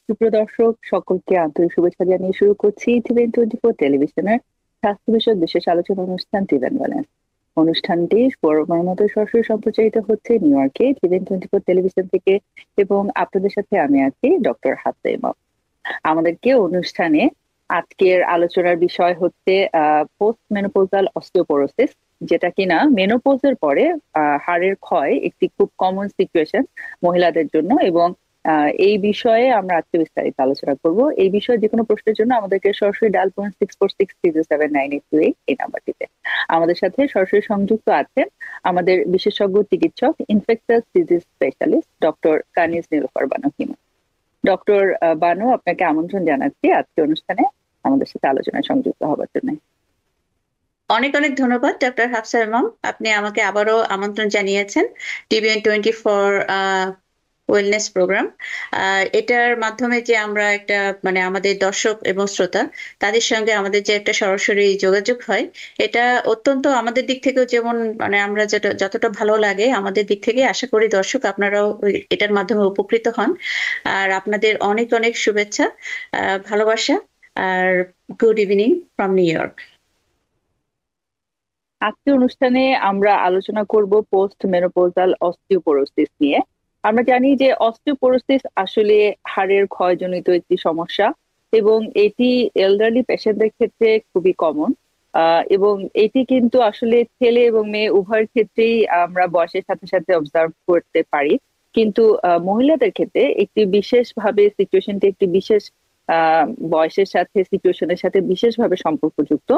সুপ্রিয় দর্শক সকলকে আন্তরিক শুভেচ্ছা জানিয়ে শুরু করছি টিভেন 24 টেলিভিশনের স্বাস্থ্য বিষয়ক বিশেষ আলোচনা অনুষ্ঠান টিভেন ওয়েলনেস। অনুষ্ঠানটি বরাবরের মতো সরাসরি সম্প্রচারিত হচ্ছে নিউ ইয়র্কে টিভেন 24 টেলিভিশন থেকে এবং আপনাদের সাথে আমি আছি ডক্টর হাফসা ইমাম। আমাদেরকে অনুষ্ঠানে আজকের আলোচনার বিষয় হচ্ছে পোস্ট মেনোপজাল অস্টিওপোরোসিস, যেটা কিনা মেনোপজের পরে হাড়ের ক্ষয় একটি খুব কমন সিচুয়েশন মহিলাদের জন্য। এবং এই বিষয়ে আমরা আজকে বিস্তারিত আলোচনা করব। এই বিষয়ে যে কোনো প্রশ্নের জন্য আমাদেরকে সরাসরি ডায়াল করুন 646-307-9828 এই নাম্বারটিতে। আমাদের সাথে সরাসরি সংযুক্ত আছেন আমাদের বিশেষজ্ঞ চিকিৎসক ইনফেকশাস ডিজিজ স্পেশালিস্ট ডক্টর কানিজ নীলোফার বানু হিমা। ডক্টর বানু, আপনাকে আমন্ত্রণ জানাচ্ছি আজকে অনুষ্ঠানে আমাদের সাথে আলোচনায় সংযুক্ত হবার জন্য। অনেক অনেক ধন্যবাদ ডক্টর হাফসা ইমাম, আপনি আমাকে আবারও আমন্ত্রণ জানিয়েছেন টিভিএন 24 ওয়েলনেস প্রোগ্রাম। এটার মাধ্যমে যে আমরা একটা আমাদের দর্শক এবং শ্রোতা তাদের সঙ্গে আমাদের যে একটা সরাসরি যোগাযোগ হয়, এটা অত্যন্ত আমাদের দিক থেকেও যেমন আমরা যতটা ভালো লাগে, আমাদের দিক থেকে আশা করি দর্শক আপনারাও এটার মাধ্যমে উপকৃত হন। আর আপনাদের অনেক অনেক শুভেচ্ছা, ভালোবাসা, আর good evening from New York. আজকে অনুষ্ঠানে আমরা আলোচনা করব পোস্ট মেনোপজাল অস্টিওপোরোসিস নিয়ে। আমরা জানি যে অস্টিওপোরোসিস আসলে হাড়ের ক্ষয়জনিত একটি সমস্যা এবং এটি এলডারলি পেশেন্টদের ক্ষেত্রে খুবই কমন। এবং এটি কিন্তু আসলে ছেলে এবং মেয়ে উভয়ের ক্ষেত্রেই আমরা বয়সের সাথে সাথে অবজার্ভ করতে পারি, কিন্তু মহিলাদের ক্ষেত্রে একটি বিশেষভাবে সিচুয়েশনটি একটি বিশেষ বয়সের সাথে সিচুয়েশনের সাথে বিশেষভাবে সম্পর্কযুক্ত,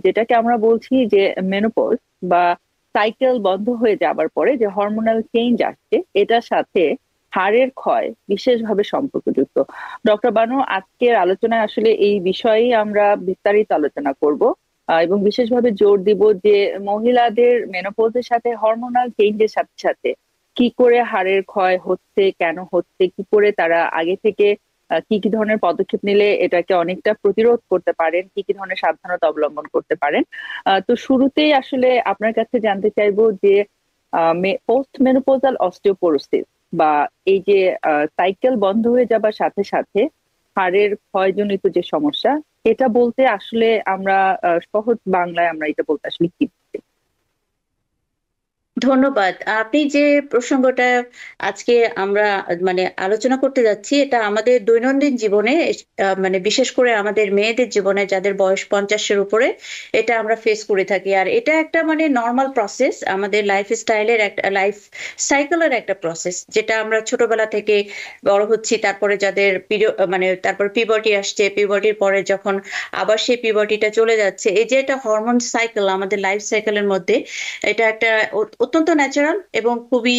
যেটাকে আমরা বলছি যে মেনোপজ বা সাইকেল বন্ধ হয়ে যাবার পরে যে হরমোনাল চেঞ্জ আসছে, এটার সাথে হাড়ের ক্ষয় বিশেষভাবে সম্পর্কযুক্ত। ডক্টর বানু, আজকের আলোচনায় আসলে এই বিষয়েই আমরা বিস্তারিত আলোচনা করব এবং বিশেষভাবে জোর দিব যে মহিলাদের মেনোপজের সাথে হরমোনাল চেঞ্জের সাথে সাথে কি করে হাড়ের ক্ষয় হচ্ছে, কেন হচ্ছে, কি করে তারা আগে থেকে কি কি ধরনের পদক্ষেপ নিলে এটাকে অনেকটা প্রতিরোধ করতে পারেন, কি কি ধরনের সাবধানতা অবলম্বন করতে পারেন। তো শুরুতেই আসলে আপনার কাছে জানতে চাইবো যে পোস্ট মেনোপজাল অস্টিওপোরোসিস বা এই যে সাইকেল বন্ধ হয়ে যাবার সাথে সাথে হাড়ের ক্ষয়জনিত যে সমস্যা, এটা বলতে আসলে আমরা সহজ বাংলায় আমরা এটা বলতে আসলে কি বুঝি? ধন্যবাদ। আপনি যে প্রসঙ্গটা আজকে আমরা আলোচনা করতে যাচ্ছি, এটা আমাদের দৈনন্দিন জীবনে বিশেষ করে আমাদের মেয়েদের জীবনে যাদের বয়স 50-এর উপরে, এটা আমরা ফেস করে থাকি। আর এটা একটা নর্মাল প্রসেস, আমাদের লাইফ স্টাইলের একটা লাইফ সাইকেলের একটা প্রসেস, যেটা আমরা ছোটবেলা থেকে বড় হচ্ছি, তারপরে যাদের তারপর পিবার্টি আসছে, পিবার্টির পরে যখন আবার সেই পিবার্টিটা চলে যাচ্ছে, এই যে একটা হরমোন সাইকেল আমাদের লাইফ সাইকেলের মধ্যে, এটা একটা অত্যন্ত ন্যাচারাল এবং খুবই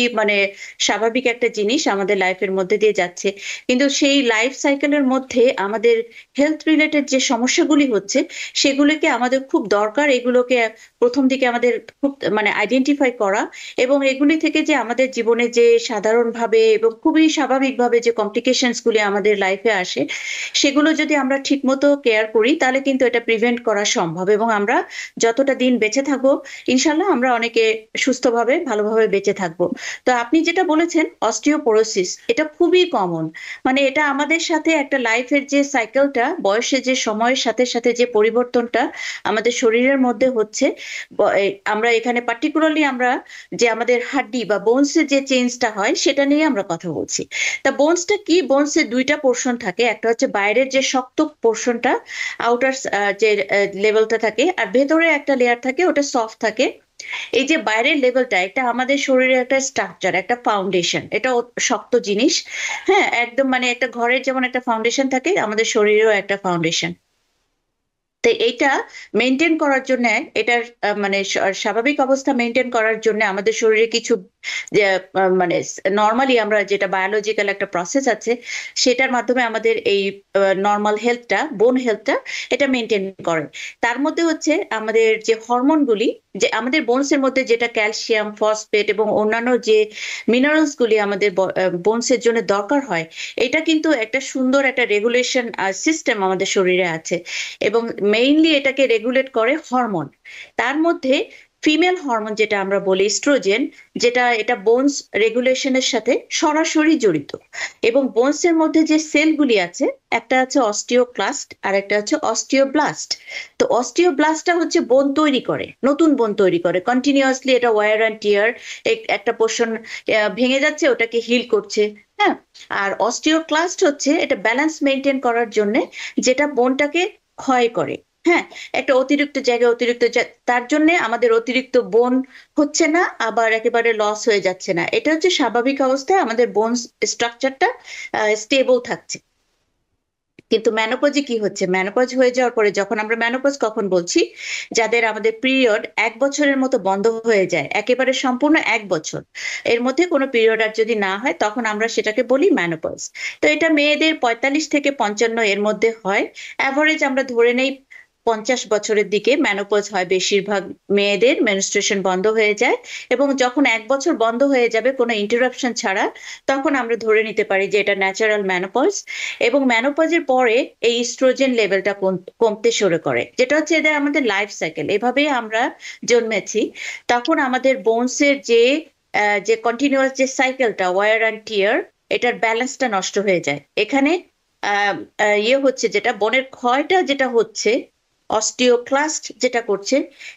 স্বাভাবিক একটা জিনিস আমাদের লাইফের মধ্যে দিয়ে যাচ্ছে। কিন্তু সেই লাইফ সাইকেলের মধ্যে আমাদের হেলথ রিলেটেড যে সমস্যাগুলি হচ্ছে, সেগুলোকে আমাদের খুব দরকার, এগুলোকে প্রথম দিকে আমাদের খুব আইডেন্টিফাই করা, এবং এগুলি থেকে যে আমাদের জীবনে যে সাধারণভাবে এবং খুবই স্বাভাবিকভাবে যে কমপ্লিকেশনস গুলি আমাদের লাইফে আসে, সেগুলো যদি আমরা ঠিকমতো কেয়ার করি, তাহলে কিন্তু এটা প্রিভেন্ট করা সম্ভব, এবং আমরা যতটা দিন বেঁচে থাকবো ইনশাল্লাহ আমরা অনেকে সুস্থভাবে ভালোভাবে বেঁচে থাকবো। তো আপনি যেটা বলেছেন অস্টিওপোরোসিস, এটা খুবই কমন। এটা আমাদের সাথে একটা লাইফের যে সাইকেলটা, বয়সের যে সময়ের সাথে সাথে যে পরিবর্তনটা আমাদের শরীরের মধ্যে হচ্ছে, আমরা এখানে পার্টিকুলারলি আমরা যে আমাদের হাড্ডি বা বোনসের যে চেঞ্জটা হয় সেটা নিয়ে আমরা কথা বলছি। তা বোনসটা কি? বোনসের দুইটা পোর্শন থাকে, একটা হচ্ছে বাইরের যে শক্ত পোর্শনটা, আউটার যে লেভেলটা থাকে, আর ভেতরে একটা লেয়ার থাকে, ওটা সফট থাকে। এই যে বাইরের লেভেলটা, এটা আমাদের শরীরের একটা স্ট্রাকচার, একটা ফাউন্ডেশন, এটা শক্ত জিনিস। হ্যাঁ, একদম একটা ঘরের যেমন একটা ফাউন্ডেশন থাকে, আমাদের শরীরেও একটা ফাউন্ডেশন। তো এইটা মেনটেন করার জন্য, এটার স্বাভাবিক অবস্থা মেনটেন করার জন্য আমাদের শরীরে কিছু নর্মালি আমরা যেটা বায়োলজিক্যাল একটা প্রসেস আছে, সেটার মাধ্যমে আমাদের এই নর্মাল হেলথটা, বোন হেলথটা, এটা মেনটেন করে। তার মধ্যে হচ্ছে আমাদের যে হরমোনগুলি, যে আমাদের বোনসের মধ্যে যেটা ক্যালসিয়াম, ফসফেট এবং অন্যান্য যে মিনারেলস গুলি আমাদের বোনসের জন্য দরকার হয়, এটা কিন্তু একটা সুন্দর একটা রেগুলেশন সিস্টেম আমাদের শরীরে আছে, এবং মেইনলি এটাকে রেগুলেট করে হরমোন। তার মধ্যে ফিমেল হরমোন যেটা আমরা বলি ইস্ট্রোজেন, এটা বোনস রেগুলেশনের সাথে সরাসরি জড়িত। এবং বোনস এর মধ্যে যে সেলগুলি আছে, একটা আছে অস্টিওক্লাস্ট আর একটা হচ্ছে অস্টিওব্লাস্ট। তো অস্টিওব্লাস্টটা হচ্ছে বোন তৈরি করে, নতুন বোন তৈরি করে কন্টিনিউয়াসলি, এটা ওয়্যার অ্যান্ড টিয়ার, একটা পোর্শন ভেঙে যাচ্ছে, ওটাকে হিল করছে। হ্যাঁ। আর অস্টিওক্লাস্ট হচ্ছে এটা ব্যালেন্স মেনটেন করার জন্য, যেটা বোনটাকে ক্ষয় করে। হ্যাঁ। একটা অতিরিক্ত জায়গায় তার জন্য আমাদের অতিরিক্ত বোন হচ্ছে না, আবার একেবারে লস হয়ে যাচ্ছে না। এটা হচ্ছে স্বাভাবিক অবস্থায় আমাদের বোন স্ট্রাকচারটা স্টেবল থাকছে। কিন্তু ম্যানোপজে কি হচ্ছে, ম্যানোপজ হয়ে যাওয়ার পরে, যখন আমরা ম্যানোপজ কখন বলছি, যাদের আমাদের পিরিয়ড 1 বছরের মতো বন্ধ হয়ে যায়, একেবারে সম্পূর্ণ 1 বছর এর মধ্যে কোনো পিরিয়ড আর যদি না হয়, তখন আমরা সেটাকে বলি ম্যানোপজ। তো এটা মেয়েদের 45 থেকে 55 এর মধ্যে হয়। অ্যাভারেজ আমরা ধরে নেই 50 বছরের দিকে ম্যানোপজ হয় বেশিরভাগ মেয়েদের, মেনস্ট্রুয়েশন বন্ধ হয়ে যায়। এবং যখন 1 বছর বন্ধ হয়ে যাবে কোনো ইন্টারাপশন ছাড়া, তখন আমরা ধরে নিতে পারি যে এটা ন্যাচারাল ম্যানোপজ। এবং ম্যানোপজের পরে এই ইস্ট্রোজেন লেভেলটা কমতে শুরু করে, যেটা হচ্ছে এদের আমাদের লাইফ সাইকেল, এভাবেই আমরা জন্মেছি। তখন আমাদের বোনসের যে কন্টিনিউয়াস যে সাইকেলটা ওয়্যার অ্যান্ড টিয়ার, এটার ব্যালেন্সটা নষ্ট হয়ে যায়। এখানে হচ্ছে যেটা বোনের ক্ষয়টা যেটা হচ্ছে, অস্টিওক্লাস্ট যেটা করছে,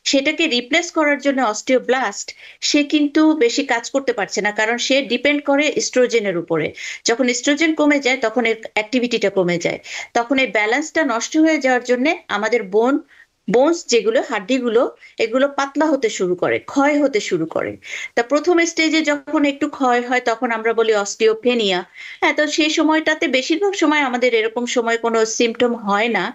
সেটাকে রিপ্লেস করার জন্য অস্টিওব্লাস্ট সে কিন্তু বেশি কাজ করতে পারছে না, কারণ সে ডিপেন্ড করে ইস্ট্রোজেনের উপরে। যখন ইস্ট্রোজেন কমে যায়, তখন এর অ্যাক্টিভিটিটা কমে যায়। তখন এই ব্যালেন্সটা নষ্ট হয়ে যাওয়ার জন্য আমাদের বোনস যেগুলো, হাড্ডিগুলো, এগুলো পাতলা হতে শুরু করে, ক্ষয় হতে শুরু করে। তা প্রথম স্টেজে যখন একটু ক্ষয় হয়, তখন আমরা বলি অস্টিওপেনিয়া। হ্যাঁ। তো সেই সময়টাতে বেশিরভাগ সময় আমাদের এরকম সময় কোনো সিমটম হয় না।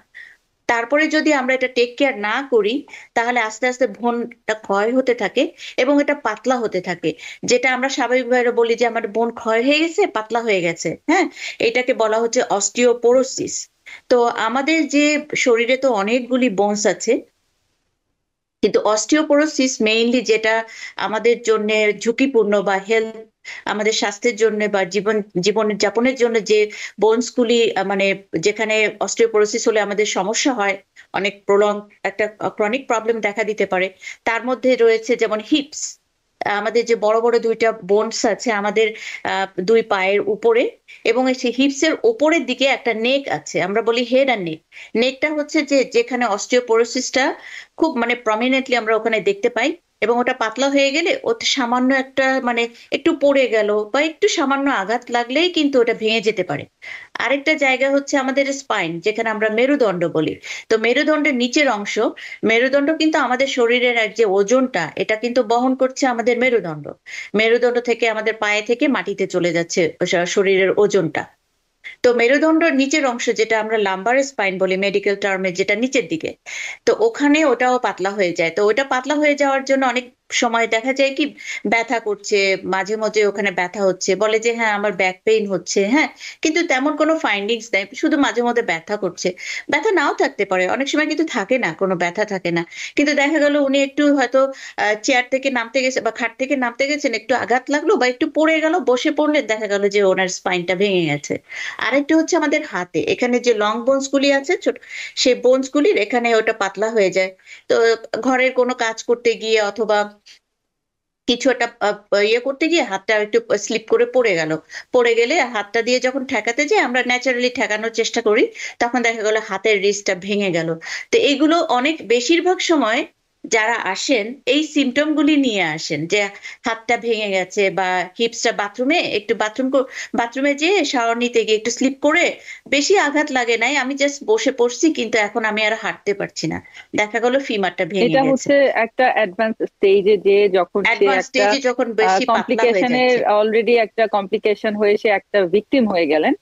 তারপরে যদি আমরা এটা টেক কেয়ার না করি, তাহলে আস্তে আস্তে বোনটা ক্ষয় হতে থাকে এবং এটা পাতলা হতে থাকে। যেটা আমরা স্বাভাবিকভাবে বলি যে আমার বোন ক্ষয় হয়ে গেছে, পাতলা হয়ে গেছে। হ্যাঁ। এটাকে বলা হচ্ছে অস্টিওপোরোসিস। তো আমাদের যে শরীরে তো অনেকগুলি বোনস আছে, কিন্তু অস্টিওপোরোসিস মেইনলি যেটা আমাদের জন্য ঝুঁকিপূর্ণ, বা আমাদের স্বাস্থ্যের জন্য বা জীবন যাপনের জন্য যে বোনস গুলি, মানে যেখানে অস্টিওপোরোসিস হলে আমাদের সমস্যা হয়, অনেক একটা ক্রনিক প্রবলেম দেখা দিতে পারে। তার মধ্যে রয়েছে যেমন হিপস, আমাদের যে বড় বড় দুইটা বোনস আছে আমাদের দুই পায়ের উপরে, এবং সেই হিপস এর ওপরের দিকে একটা নেক আছে, আমরা বলি হেড আর নেক। নেকটা হচ্ছে যেখানে অস্টিওপোরোসিসটা খুব মানে প্রমিনেন্টলি আমরা ওখানে দেখতে পাই। এবং ওটা পাতলা হয়ে গেলে, ওতে সামান্য একটা মানে একটু পড়ে গেল বা একটু সামান্য আঘাত লাগলেই কিন্তু ওটা ভেঙে যেতে পারে। আরেকটা জায়গা হচ্ছে আমাদের স্পাইন, যেখানে আমরা মেরুদণ্ড বলি। তো মেরুদণ্ডের নিচের অংশ, মেরুদণ্ড কিন্তু আমাদের শরীরের যে ওজনটা, এটা কিন্তু বহন করছে আমাদের মেরুদণ্ড। মেরুদণ্ড থেকে আমাদের পায়ে থেকে মাটিতে চলে যাচ্ছে শরীরের ওজনটা। তো মেরুদণ্ডর নিচের অংশ, যেটা আমরা লাম্বার স্পাইন বলি মেডিকেল টার্মে, যেটা নিচের দিকে, তো ওখানে ওটাও পাতলা হয়ে যায়। তো ওটা পাতলা হয়ে যাওয়ার জন্য অনেক সময় দেখা যায় কি ব্যথা করছে, মাঝে মাঝে ওখানে ব্যথা হচ্ছে, বলে যে হ্যাঁ আমার ব্যাক পেইন হচ্ছে। হ্যাঁ। কিন্তু তেমন কোনো ফাইন্ডিংস নেই, শুধু মাঝে মধ্যে ব্যথা করছে। ব্যথা নাও থাকতে পারে, অনেক সময় কিন্তু থাকে না, কোনো ব্যথা থাকে না। কিন্তু দেখা গেল উনি একটু হয়তো চেয়ার থেকে নামতে গেছে বা খাট থেকে নামতে গেছেন, একটু আঘাত লাগলো বা একটু পড়ে গেল, বসে পড়লে দেখা গেল যে ওনার স্পাইনটা ভেঙে গেছে। আরেকটা হচ্ছে আমাদের হাতে, এখানে যে লং বোনস গুলি আছে ছোট, সেই বোনস গুলির এখানে ওটা পাতলা হয়ে যায়। তো ঘরের কোনো কাজ করতে গিয়ে অথবা কিছু একটা করতে গিয়ে হাতটা একটু স্লিপ করে পড়ে গেল, পড়ে গেলে হাতটা দিয়ে যখন ঠেকাতে যাই, আমরা ন্যাচারালি ঠেকানোর চেষ্টা করি, তখন দেখা গেল হাতের রিস্টটা ভেঙে গেল। তো এইগুলো অনেক বেশিরভাগ সময় যারা আসেন এই সিমটম গুলি নিয়ে আসেন, যে হাতটা ভেঙে গেছে বা হিপসটা বাথরুমে যেয়ে শাওয়ার নিতে গিয়ে একটু স্লিপ করে, বেশি আঘাত লাগে নাই, আমি জাস্ট বসে পড়ছি, কিন্তু এখন আমি আর হাঁটতে পারছি না, দেখা গেল ফিমারটা ভেঙে এটা গেছে। হচ্ছে একটা অ্যাডভান্স স্টেজে, যে যখন সে অ্যাডভান্স একটা স্টেজে যখন বেশি পাতলা হয়ে কমপ্লিকেশনের, যাচ্ছে। অলরেডি একটা কমপ্লিকেশন হয়ে সে একটা ভিকটিম হয়ে গেলেন,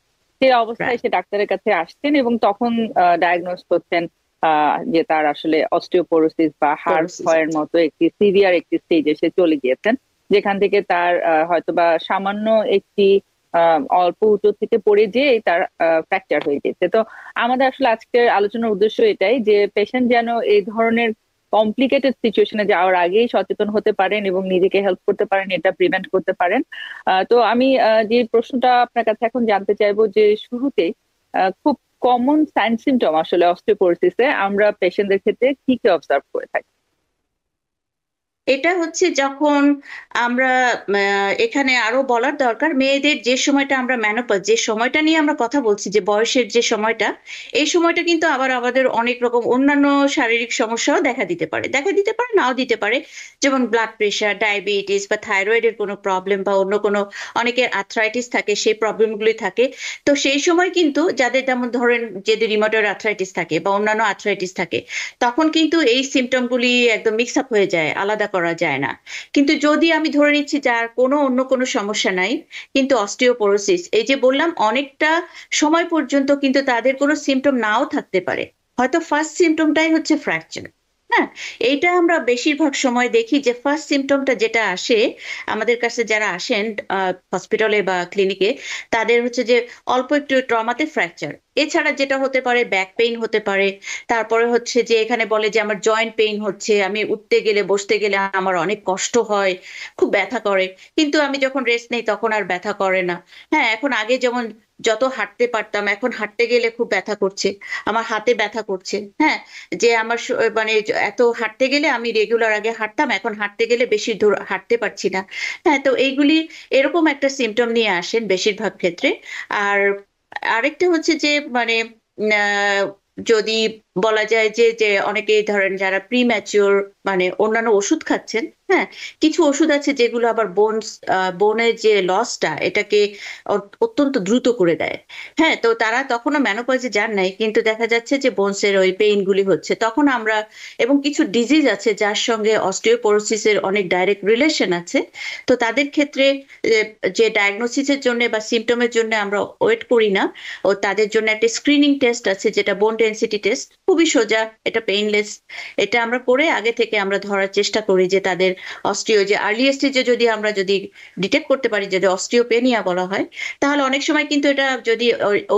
সেই অবস্থায় Right. সে ডাক্তারের কাছে আসছেন এবং তখন ডায়াগনোস করছেন যে তার আসলে অস্টিওপোরোসিস বা হাড় Porosis ক্ষয়ের আছে। মতো একটি সিভিয়ার একটি স্টেজে সে চলে গিয়েছেন, যেখান থেকে তার হয়তোবা সামান্য একটি অল্প উঁচু থেকে পড়ে যেয়ে তার ফ্র্যাকচার হয়ে গেছে। তো আমাদের আসলে আজকের আলোচনার উদ্দেশ্য এটাই, যে পেশেন্ট যেন এই ধরনের কমপ্লিকেটেড সিচুয়েশনে যাওয়ার আগেই সচেতন হতে পারেন এবং নিজেকে হেল্প করতে পারেন, এটা প্রিভেন্ট করতে পারেন। তো আমি যে প্রশ্নটা আপনার কাছে এখন জানতে চাইবো, যে শুরুতেই খুব কমন সাইন সিমটম আসলে অস্টিওপোরোসিসে আমরা পেশেন্টদের ক্ষেত্রে কি কি অবজার্ভ করে থাকি? এটা হচ্ছে যখন আমরা এখানে আরো বলার দরকার, মেয়েদের যে সময়টা আমরা মেনোপজ, যে সময়টা নিয়ে আমরা কথা বলছি, যে বয়সের যে সময়টা, এই সময়টা কিন্তু আবার আমাদের অনেক রকম অন্যান্য শারীরিক সমস্যাও দেখা দিতে পারে নাও দিতে পারে। যেমন ব্লাড প্রেশার, ডায়াবেটিস বা থাইরয়েডের কোনো প্রবলেম বা অন্য কোনো, অনেকের আর্থ্রাইটিস থাকে, সেই প্রবলেমগুলি থাকে। তো সেই সময় কিন্তু যাদের, যেমন ধরেন যদি রিমোটয়েড আর্থ্রাইটিস থাকে বা অন্যান্য আর্থ্রাইটিস থাকে, তখন কিন্তু এই সিমটমগুলি একদম মিক্স আপ হয়ে যায়, আলাদা করা যায় না। কিন্তু যদি আমি ধরে নিচ্ছি যার কোনো অন্য কোনো সমস্যা নাই, কিন্তু অস্টিওপোরোসিস, এই যে বললাম অনেকটা সময় পর্যন্ত কিন্তু তাদের কোনো সিমটম নাও থাকতে পারে, হয়তো ফার্স্ট সিমটমটাই হচ্ছে ফ্র্যাকচার। হ্যাঁ, এইটা আমরা বেশিরভাগ সময় দেখি যে ফার্স্ট সিমটমটা যেটা আসে আমাদের কাছে, যারা আসেন হসপিটালে বা ক্লিনিকে, তাদের হচ্ছে যে অল্প একটু ট্রমাতে ফ্র্যাকচার। এছাড়া যেটা হতে পারে ব্যাক পেইন হতে পারে, তারপরে হচ্ছে যে এখানে বলে যে আমার জয়েন্ট পেইন হচ্ছে, আমি উঠতে গেলে বসতে গেলে আমার অনেক কষ্ট হয়, খুব ব্যথা করে, কিন্তু আমি যখন রেস্ট নেই তখন আর ব্যথা করে না। হ্যাঁ, এখন আগে যেমন যত হাঁটতে পারতাম, এখন হাঁটতে গেলে খুব ব্যথা করছে, আমার হাতে ব্যথা করছে। হ্যাঁ, যে আমার মানে এত হাঁটতে গেলে, আমি রেগুলার আগে হাঁটতাম, এখন হাঁটতে গেলে বেশি দূর হাঁটতে পারছি না। হ্যাঁ, তো এইগুলি এরকম একটা সিমটম নিয়ে আসেন বেশিরভাগ ক্ষেত্রে। আর আরেকটা হচ্ছে যে মানে আহ, যদি বলা যায় যে যে অনেকেই ধরেন যারা প্রিম্যাচিওর, মানে অন্যান্য ওষুধ খাচ্ছেন। হ্যাঁ, কিছু ওষুধ আছে যেগুলো আবার বোনের যে লসটা এটাকে অত্যন্ত দ্রুত করে দেয়। হ্যাঁ, তো তারা তখনও মেনোপজে যান নাই, কিন্তু দেখা যাচ্ছে যে বোনসের ওই পেইন গুলি হচ্ছে, তখন আমরা, এবং কিছু ডিজিজ আছে যার সঙ্গে অস্টিওপোরোসিসের অনেক ডাইরেক্ট রিলেশন আছে। তো তাদের ক্ষেত্রে যে ডায়াগনোসিসের জন্য বা সিমটমের জন্য আমরা ওয়েট করি না, ও তাদের জন্য একটা স্ক্রিনিং টেস্ট আছে যেটা বোন ডেনসিটি টেস্ট, খুবই সোজা, এটা পেইনলেস। এটা আমরা করে আগে থেকে আমরা ধরার চেষ্টা করি যে তাদের অস্টিও, যে আর্লি স্টেজে যদি আমরা যদি ডিটেক্ট করতে পারি, যদি অস্টিওপেনিয়া বলা হয়, তাহলে অনেক সময় কিন্তু এটা যদি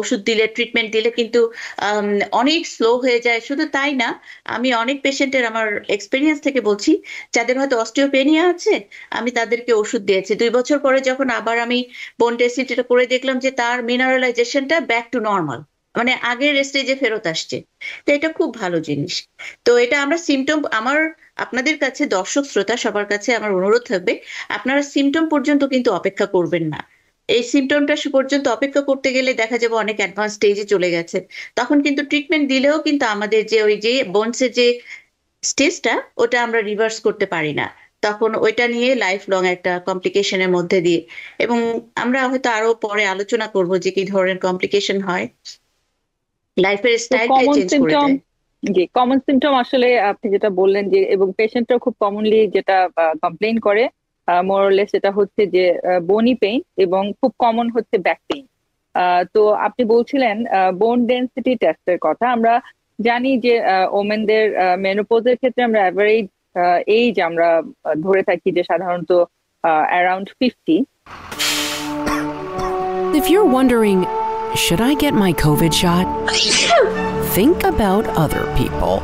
ওষুধ দিলে, ট্রিটমেন্ট দিলে কিন্তু আম, অনেক স্লো হয়ে যায়। শুধু তাই না, আমি অনেক পেশেন্টের, আমার এক্সপিরিয়েন্স থেকে বলছি, যাদের হয়তো অস্টিওপেনিয়া আছে, আমি তাদেরকে ওষুধ দিয়েছি, 2 বছর পরে যখন আবার আমি বোন ডেনসিটিটা করে দেখলাম যে তার মিনারেলাইজেশনটা ব্যাক টু নর্মাল, মানে আগের স্টেজে ফেরত আসছে। তো এটা খুব ভালো জিনিস। তো এটা আমরা সিমটম, আমার আপনাদের কাছে, দর্শক শ্রোতা সবার কাছে আমার অনুরোধ থাকবে, আপনারা সিমটম পর্যন্ত কিন্তু অপেক্ষা করবেন না। এই সিমটমটা পর্যন্ত অপেক্ষা করতে গেলে দেখা যাবে অনেক অ্যাডভান্স স্টেজে চলে গেছে, তখন কিন্তু ট্রিটমেন্ট দিলেও কিন্তু আমাদের যে ওই যে বোনসের যে স্টেজটা, ওটা আমরা রিভার্স করতে পারি না। তখন ওইটা নিয়ে লাইফ লং একটা কমপ্লিকেশনের মধ্যে দিয়ে, এবং আমরা হয়তো আরো পরে আলোচনা করব যে কি ধরনের কমপ্লিকেশন হয়, লাইফের তো স্টাইলটাই কমন চেঞ্জ করে সিমটম, দেয়। জি, কমন সিমটম আসলে আপনি যেটা বললেন যে, এবং পেশেন্টরা খুব কমনলি যেটা কমপ্লেইন করে মোরলেস, সেটা হচ্ছে যে বনি পেইন, এবং খুব কমন হচ্ছে ব্যাক পেইন। তো আপনি বলছিলেন বোন ডেনসিটি টেস্টের কথা। আমরা জানি যে ওমেনদের মেনোপজের ক্ষেত্রে আমরা অ্যাভারেজ এইজ আমরা ধরে থাকি যে সাধারণত around 50। If you're wondering, should I get my COVID shot? Think about other people.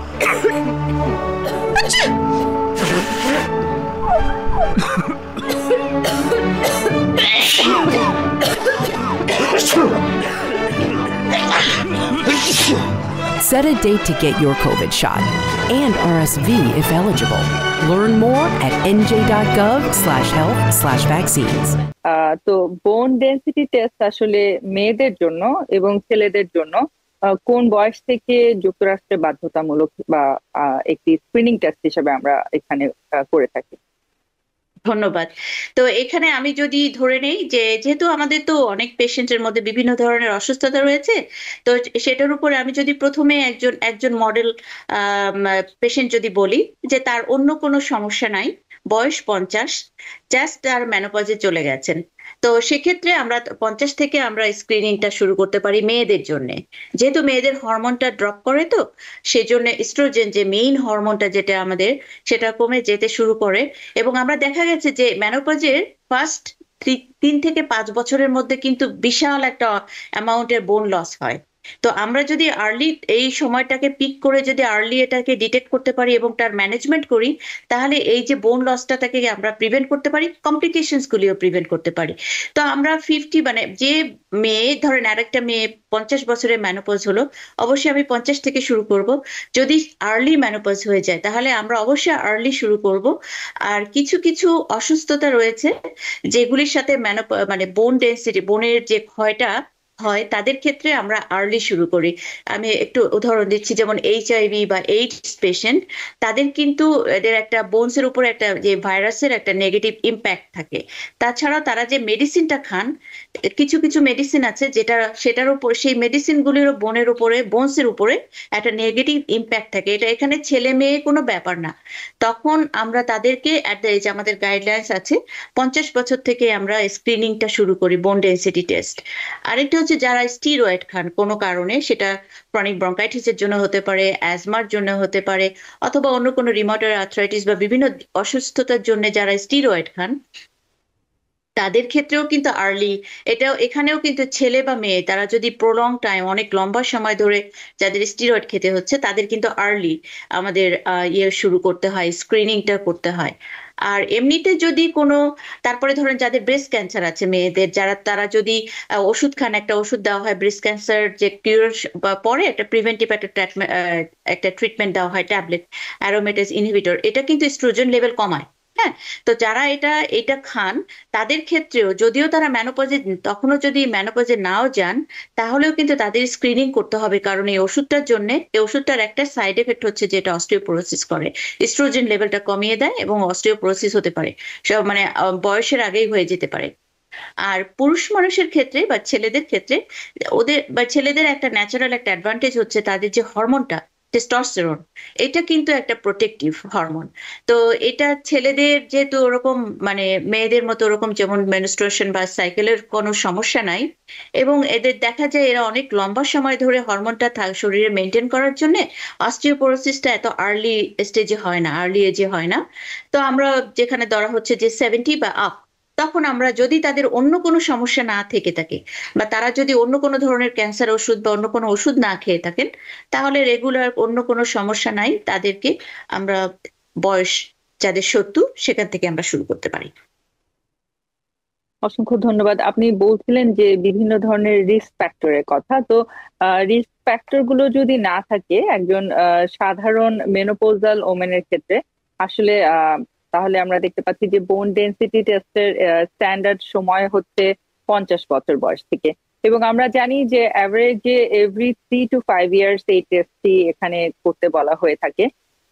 Set a date to get your COVID shot and RSV if eligible. Learn more at nj.gov/health/vaccines. তো বোন density test আসলে মেয়েদের জন্য এবং ছেলেদের জন্য কোন বয়স থেকে যুক্তরাষ্ট্রে বাধ্যতামূলক বা একটি স্ক্রিনিং টেস্ট হিসেবে আমরা এখানে করে থাকি? ধন্যবাদ। তো এখানে আমি যদি ধরে নেই যে যেহেতু আমাদের তো অনেক পেশেন্টের মধ্যে বিভিন্ন ধরনের অসুস্থতা রয়েছে, তো সেটার উপরে আমি যদি প্রথমে একজন একজন মডেল পেশেন্ট যদি বলি যে তার অন্য কোনো সমস্যা নাই, বয়স 50, জাস্ট তার মেনোপজে চলে গেছেন, তো সেক্ষেত্রে আমরা 50 থেকে আমরা স্ক্রিনিংটা শুরু করতে পারি মেয়েদের জন্য। যেহেতু মেয়েদের হরমোনটা ড্রপ করে, তো সেই জন্য ইস্ট্রোজেন যে মেইন হরমোনটা যেটা আমাদের, সেটা কমে যেতে শুরু করে। এবং আমরা দেখা গেছে যে মেনোপজের ফার্স্ট 3 থেকে 5 বছরের মধ্যে কিন্তু বিশাল একটা অ্যামাউন্টের বোন লস হয়। তো আমরা যদি আর্লি এই সময়টাকে পিক করে যদি আর্লি এটাকে ডিটেক্ট করতে পারি এবং তার ম্যানেজমেন্ট করি, তাহলে এই যে বোন লসটাকে আমরা প্রিভেন্ট করতে পারি, কমপ্লিকেশনস গুলিও প্রিভেন্ট করতে পারি। তো আমরা 50 মানে যে মেয়ে ধরেন আরেকটা মেয়ে 50 বছরের ম্যানোপজ হলো, অবশ্যই আমি 50 থেকে শুরু করব। যদি আর্লি ম্যানোপজ হয়ে যায় তাহলে আমরা অবশ্যই আর্লি শুরু করব। আর কিছু কিছু অসুস্থতা রয়েছে যেগুলির সাথে মানে বোন ডেন্সিটি, বোনের যে ক্ষয়টা হয়, তাদের ক্ষেত্রে আমরা আর্লি শুরু করি। আমি একটু উদাহরণ দিচ্ছি, যেমন HIV বা এইডস পেশেন্ট, তাদের কিন্তু এদের একটা বোনস এর উপরে একটা যে ভাইরাসের একটা নেগেটিভ ইম্প্যাক্ট থাকে। তাছাড়াও তারা যে মেডিসিনটা খান, কিছু কিছু মেডিসিন আছে যেটা সেটার উপর, সেই মেডিসিন গুলির বোনের উপরে, বোনস এর উপরে একটা নেগেটিভ ইম্প্যাক্ট থাকে। এটা এখানে ছেলে মেয়ে কোনো ব্যাপার না। তখন আমরা তাদেরকে অ্যাট দ্য এজ, আমাদের গাইডলাইন্স আছে 50 বছর থেকে আমরা স্ক্রিনিংটা শুরু করি, বোন ডেন্সিটি টেস্ট। আরেকটা হচ্ছে যারা স্টিরয়েড খান কোনো কারণে, সেটা ক্রনিক ব্রঙ্কাইটিসের জন্য হতে পারে, অ্যাজমার জন্য হতে পারে, অথবা অন্য কোনো রিমোটয়েড আর্থ্রাইটিস বা বিভিন্ন অসুস্থতার জন্য যারা স্টিরয়েড খান, তাদের ক্ষেত্রেও কিন্তু আর্লি, এখানেও কিন্তু ছেলে বা মেয়ে তারা যদি প্রলং টাইম, অনেক লম্বা সময় ধরে যাদের স্টিরয়েড খেতে হচ্ছে, তাদের কিন্তু আর্লি আমাদের শুরু করতে হয়, স্ক্রিনিংটা করতে হয়। আর এমনিতে যদি কোনো, তারপরে ধরেন যাদের ব্রেস্ট ক্যান্সার আছে মেয়েদের, তারা যদি ওষুধ খান, একটা ওষুধ দেওয়া হয় ব্রেস্ট ক্যান্সার যে কিউর পরে, একটা প্রিভেন্টিভ একটা ট্রিটমেন্ট দেওয়া হয়, ট্যাবলেট অ্যারোমেটাস ইনহিবিটর, এটা কিন্তু এস্ট্রোজেন লেভেল কমায়। হ্যাঁ, তো যারা এটা খান, তাদের ক্ষেত্রেও যদিও তারা ম্যানোপজে, তখনও যদি ম্যানোপজে নাও যান, তাহলেও কিন্তু তাদের স্ক্রিনিং করতে হবে। কারণ এই ওষুধটার একটা সাইড এফেক্ট হচ্ছে যেটা অস্টিওপোরোসিস করে, এস্ট্রোজেন লেভেলটা কমিয়ে দেয় এবং অস্টিওপোরোসিস হতে পারে, সব মানে বয়সের আগেই হয়ে যেতে পারে। আর পুরুষ মানুষের ক্ষেত্রে বা ছেলেদের ক্ষেত্রে, ছেলেদের একটা ন্যাচারাল একটা অ্যাডভান্টেজ হচ্ছে তাদের যে হরমোনটা টেস্টোস্টেরন, এটা কিন্তু একটা প্রোটেক্টিভ হরমোন। তো এটা ছেলেদের যেহেতু ওরকম মানে মেয়েদের মতো ওরকম যেমন মেনস্ট্রুয়েশন বা সাইকেলের কোনো সমস্যা নাই, এবং এদের দেখা যায় এরা অনেক লম্বা সময় ধরে হরমোনটা শরীরে মেনটেন করার জন্য অস্টিওপোরোসিসটা এত আর্লি স্টেজে হয় না, আর্লি এজে হয় না। তো আমরা যেখানে ধরা হচ্ছে যে 70 বা আপ, তখন আমরা যদি তাদের অন্য কোনো সমস্যা না থেকে থাকে, বা তারা যদি অন্য কোনো ধরনের ক্যান্সার ওষুধ বা অন্য কোনো ওষুধ না খেয়ে থাকেন, তাহলে রেগুলার অন্য কোনো সমস্যা নাই, তাদেরকে আমরা বয়স যাদের 70 সেখান থেকে আমরা শুরু করতে পারি। অসংখ্য ধন্যবাদ। আপনি বলছিলেন যে বিভিন্ন ধরনের রিস্ক ফ্যাক্টরের কথা, তো রিস্ক ফ্যাক্টর গুলো যদি না থাকে একজন সাধারণ মেনোপজাল ওমেনের ক্ষেত্রে, আসলে তাহলে আমরা দেখতে পাচ্ছি যে বোন ডেন্সিটি টেস্টের স্ট্যান্ডার্ড সময় হচ্ছে 50 বছর বয়স থেকে, এবং আমরা জানি যে অ্যাভারেজে এভরি 3 to 5 ইয়ার্স এই টেস্টটি এখানে করতে বলা হয়ে থাকে।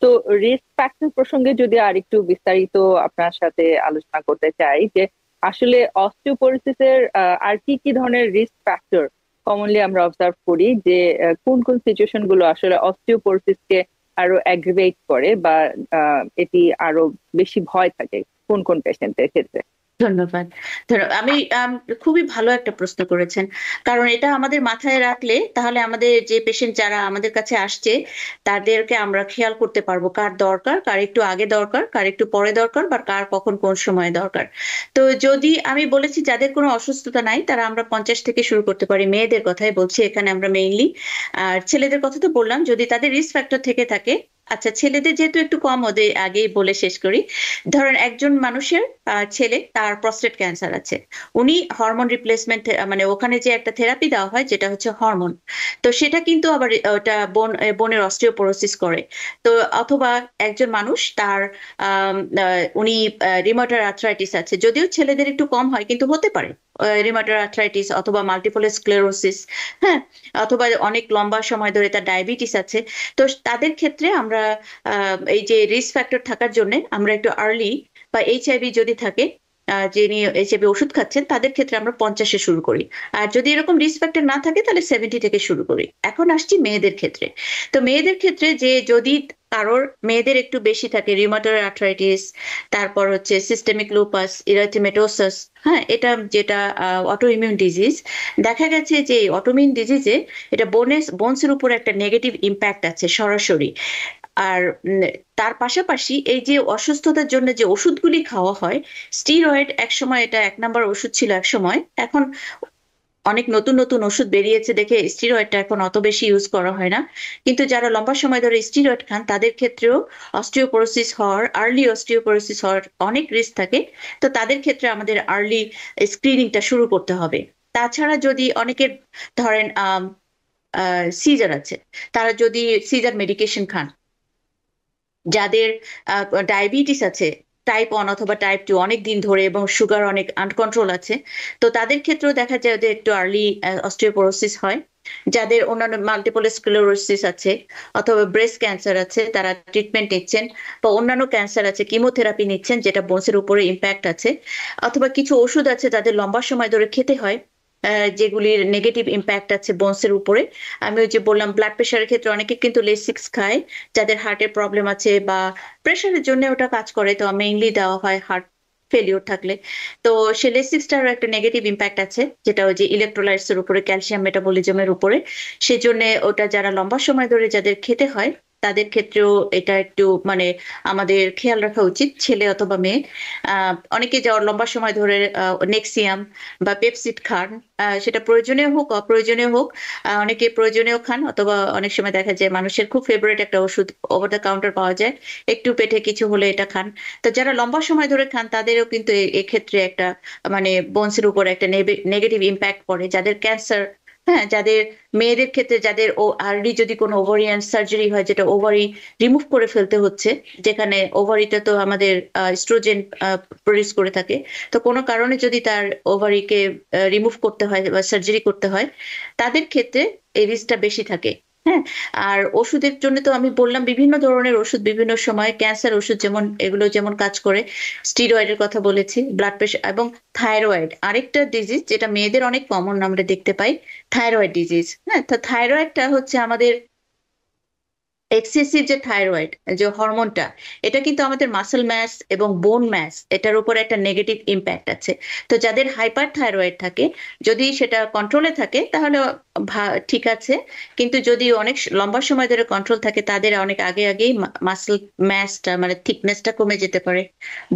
তো রিস্ক ফ্যাক্টর প্রসঙ্গে যদি আরেকটু বিস্তারিত আপনার সাথে আলোচনা করতে চাই, যে আসলে অস্টিওপোরোসিসের আর কি কি ধরনের রিস্ক ফ্যাক্টর কমনলি আমরা অবজার্ভ করি, যে কোন কোন সিচুয়েশন গুলো আসলে অস্টিওপোরোসিসকে আরো অ্যাগ্রিভেট করে বা এটি আরো বেশি ভয় থাকে কোন কোন পেশেন্টের ক্ষেত্রে? ধন্যবাদ। আমি খুবই ভালো একটা প্রশ্ন করেছেন, কারণ এটা আমাদের মাথায় রাখলে তাহলে আমাদের যে পেশেন্ট যারা আমাদের কাছে আসছে, তাদেরকে আমরা খেয়াল করতে পারবো কার দরকার, কার একটু আগে দরকার, কার একটু পরে দরকার, বা কার কখন কোন সময় দরকার। তো যদি আমি বলেছি যাদের কোনো অসুস্থতা নাই, তারা আমরা 50 থেকে শুরু করতে পারি, মেয়েদের কথাই বলছি এখানে আমরা মেইনলি। আর ছেলেদের কথা তো বললাম, যদি তাদের রিস্ক ফ্যাক্টর থেকে থাকে। আচ্ছা, ছেলেদের যেহেতু একটু কম, ওদের আগেই বলে শেষ করি। ধরেন একজন মানুষের ছেলে, তার প্রস্টেট ক্যান্সার আছে, উনি হরমোন রিপ্লেসমেন্ট, মানে ওখানে যে একটা থেরাপি দেওয়া হয় যেটা হচ্ছে হরমোন, তো সেটা কিন্তু আবার ওটা বোনের অস্টিওপোরোসিস করে। তো অথবা একজন মানুষ তার উনি রিমোটয়েড আর্থ্রাইটিস আছে, যদিও ছেলেদের একটু কম হয় কিন্তু হতে পারে রিমোটয়েড আর্থ্রাইটিস অথবা মাল্টিপল স্ক্লেরোসিস, হ্যাঁ, অথবা অনেক লম্বা সময় ধরে তার ডায়াবেটিস আছে। তো তাদের ক্ষেত্রে আমরা এই যে রিস্ক ফ্যাক্টর থাকার জন্য আমরা একটু আর্লি, বা HIV যদি থাকে, যিনি HIV ওষুধ খাচ্ছেন, তাদের ক্ষেত্রে আমরা 50-এ শুরু করি। আর যদি এরকম রিস্ক ফ্যাক্টর না থাকে তাহলে 70 থেকে শুরু করি। এখন আসছি মেয়েদের ক্ষেত্রে। তো মেয়েদের ক্ষেত্রে যে যদি কারোর, মেয়েদের একটু বেশি থাকে রিউমাটয়েড আর্থ্রাইটিস, তারপর হচ্ছে সিস্টেমিক লুপাস ইরিথেমেটোসাস, হ্যাঁ, এটা যেটা অটো ইমিউন ডিজিজ, দেখা গেছে যে অটোইমিউন ডিজিজে এটা বোনসের উপর একটা নেগেটিভ ইম্প্যাক্ট আছে সরাসরি। আর তার পাশাপাশি এই যে অসুস্থতার জন্য যে ওষুধগুলি খাওয়া হয়, স্টিরয়েড একসময় এটা 1 নম্বর ওষুধ ছিল একসময়, এখন অনেক নতুন নতুন ওষুধ বেরিয়েছে দেখে স্টেরয়েডটা এখন অত বেশি ইউজ করা হয় না, কিন্তু যারা লম্বা সময় ধরে স্টেরয়েড খান তাদের ক্ষেত্রেও আর্লি অস্টিওপোরোসিস হওয়ার অনেক রিস্ক থাকে। তো তাদের ক্ষেত্রে আমাদের আর্লি স্ক্রিনিংটা শুরু করতে হবে। তাছাড়া যদি অনেকের ধরেন সিজার আছে, তারা যদি সিজার মেডিকেশন খান, যাদের ডায়াবেটিস আছে টাইপ 1 অথবা টাইপ 2 অনেক দিন ধরে এবং সুগার অনেক আনকন্ট্রোল আছে, তো তাদের ক্ষেত্রেও দেখা যায় যে একটু আর্লি অস্টিওপোরোসিস হয়। যাদের অন্যান্য মাল্টিপল স্ক্লেরোসিস আছে অথবা ব্রেস্ট ক্যান্সার আছে, তারা ট্রিটমেন্ট নিচ্ছেন, বা অন্যান্য ক্যান্সার আছে কিমোথেরাপি নিচ্ছেন যেটা বোনসের উপরে ইম্প্যাক্ট আছে, অথবা কিছু ওষুধ আছে যাদের লম্বা সময় ধরে খেতে হয় যেগুলির নেগেটিভ ইম্প্যাক্ট আছে বোনসের উপরে। আমি ওই যে বললাম ব্লাড প্রেশারের ক্ষেত্রে অনেকে কিন্তু লেসিক্স খায়, যাদের হার্টের প্রবলেম আছে বা প্রেশারের জন্য ওটা কাজ করে, তো মেইনলি দেওয়া হয় হার্ট ফেলিওর থাকলে। তো সে লেসিক্সটারও একটা নেগেটিভ ইম্প্যাক্ট আছে, যেটা ওই যে ইলেকট্রোলাইটস এর উপরে, ক্যালসিয়াম মেটাবলিজমের উপরে। সেজন্য ওটা যারা লম্বা সময় ধরে যাদের খেতে হয় তাদের ক্ষেত্রেও এটা একটু মানে আমাদের খেয়াল রাখা উচিত, ছেলে অথবা মেয়ে। অনেকে যাওয়ার লম্বা সময় ধরে নেক্সিয়াম বা পেপসিড খান, সেটা প্রয়োজনীয় হোক অপ্রয়োজনীয় হোক, অনেকে প্রয়োজনীয় খান, অথবা অনেক সময় দেখা যায় মানুষের খুব ফেভারিট একটা ওষুধ ওভার দ্য কাউন্টার পাওয়া যায়, একটু পেটে কিছু হলে এটা খান। তো যারা লম্বা সময় ধরে খান তাদেরও কিন্তু এক্ষেত্রে একটা মানে বোনসের উপর একটা নেগেটিভ ইম্প্যাক্ট পড়ে। যাদের ক্যান্সার, হ্যাঁ, যাদের মেয়েদের ক্ষেত্রে যাদের আর্লি যদি কোনো ওভারিয়ান সার্জারি হয়, যেটা ওভারি রিমুভ করে ফেলতে হচ্ছে, যেখানে ওভারিটা তো আমাদের স্ট্রোজেন প্রডিউস করে থাকে, তো কোনো কারণে যদি তার ওভারিকে রিমুভ করতে হয় বা সার্জারি করতে হয়, তাদের ক্ষেত্রে এই রিস্কটা বেশি থাকে। হ্যাঁ, আর ওষুধের জন্য তো আমি বললাম বিভিন্ন ধরনের ওষুধ বিভিন্ন সময়, ক্যান্সার ওষুধ যেমন এগুলো যেমন কাজ করে, স্টিরয়েডের কথা বলেছি, ব্লাড প্রেশার এবং থাইরয়েড আরেকটা ডিজিজ যেটা মেয়েদের অনেক কমন আমরা দেখতে পাই, থাইরয়েড ডিজিজ। হ্যাঁ, তো থাইরয়েডটা হচ্ছে আমাদের এক্সেসিভ যে থাইরয়েড যে হরমোনটা, এটা কিন্তু আমাদের মাসল ম্যাস এবং বোন ম্যাস এটার উপর একটা নেগেটিভ ইম্প্যাক্ট আছে। তো যাদের হাইপার থাইরয়েড থাকে, যদি সেটা কন্ট্রোলে থাকে তাহলে ঠিক আছে, কিন্তু যদি অনেক লম্বা সময় ধরে কন্ট্রোল থাকে তাদের অনেক আগেই মাসল ম্যাসটা মানে থিকনেসটা কমে যেতে পারে,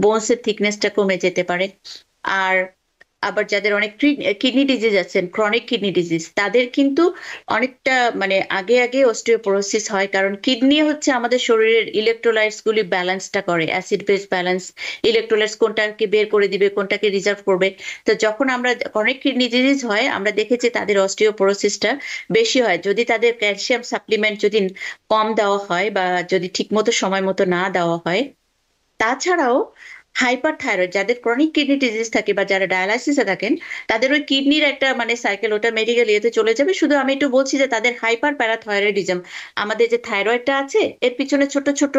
বোনসের থিকনেসটা কমে যেতে পারে। আর আবার যাদের অনেক কিডনি ডিজিজ আছেন, ক্রনিক কিডনি ডিজিজ, তাদের কিন্তু অনেকটা মানে আগে অস্টিওপোরোসিস হয়, কারণ কিডনি হচ্ছে আমাদের শরীরের ইলেকট্রোলাইটস গুলি ব্যালেন্সটা করে, অ্যাসিড বেস ব্যালেন্স, ইলেকট্রোলাইটস কোনটাকে বের করে দিবে কোনটাকে রিজার্ভ করবে। তো যখন আমরা ক্রনিক কিডনি ডিজিজ হয়, আমরা দেখেছি তাদের অস্টিওপোরোসিসটা বেশি হয়, যদি তাদের ক্যালসিয়াম সাপ্লিমেন্ট যদি কম দেওয়া হয় বা যদি ঠিক মতো সময় মতো না দেওয়া হয়। তাছাড়াও হাইপার থাইরয়েড যাদের ক্রনিক কিডনি ডিজিজ থাকে বা যারা ডায়ালাইসিসে থাকেন, তাদের ওই কিডনির একটা মানে সাইকেল, ওটা মেডিকেল ইয়েতে চলে যাবে। শুধু আমি একটু বলছি যে তাদের হাইপার প্যারাথাইরয়েডিজম, আমাদের যে থাইরয়েডটা আছে এর পিছনে ছোট ছোট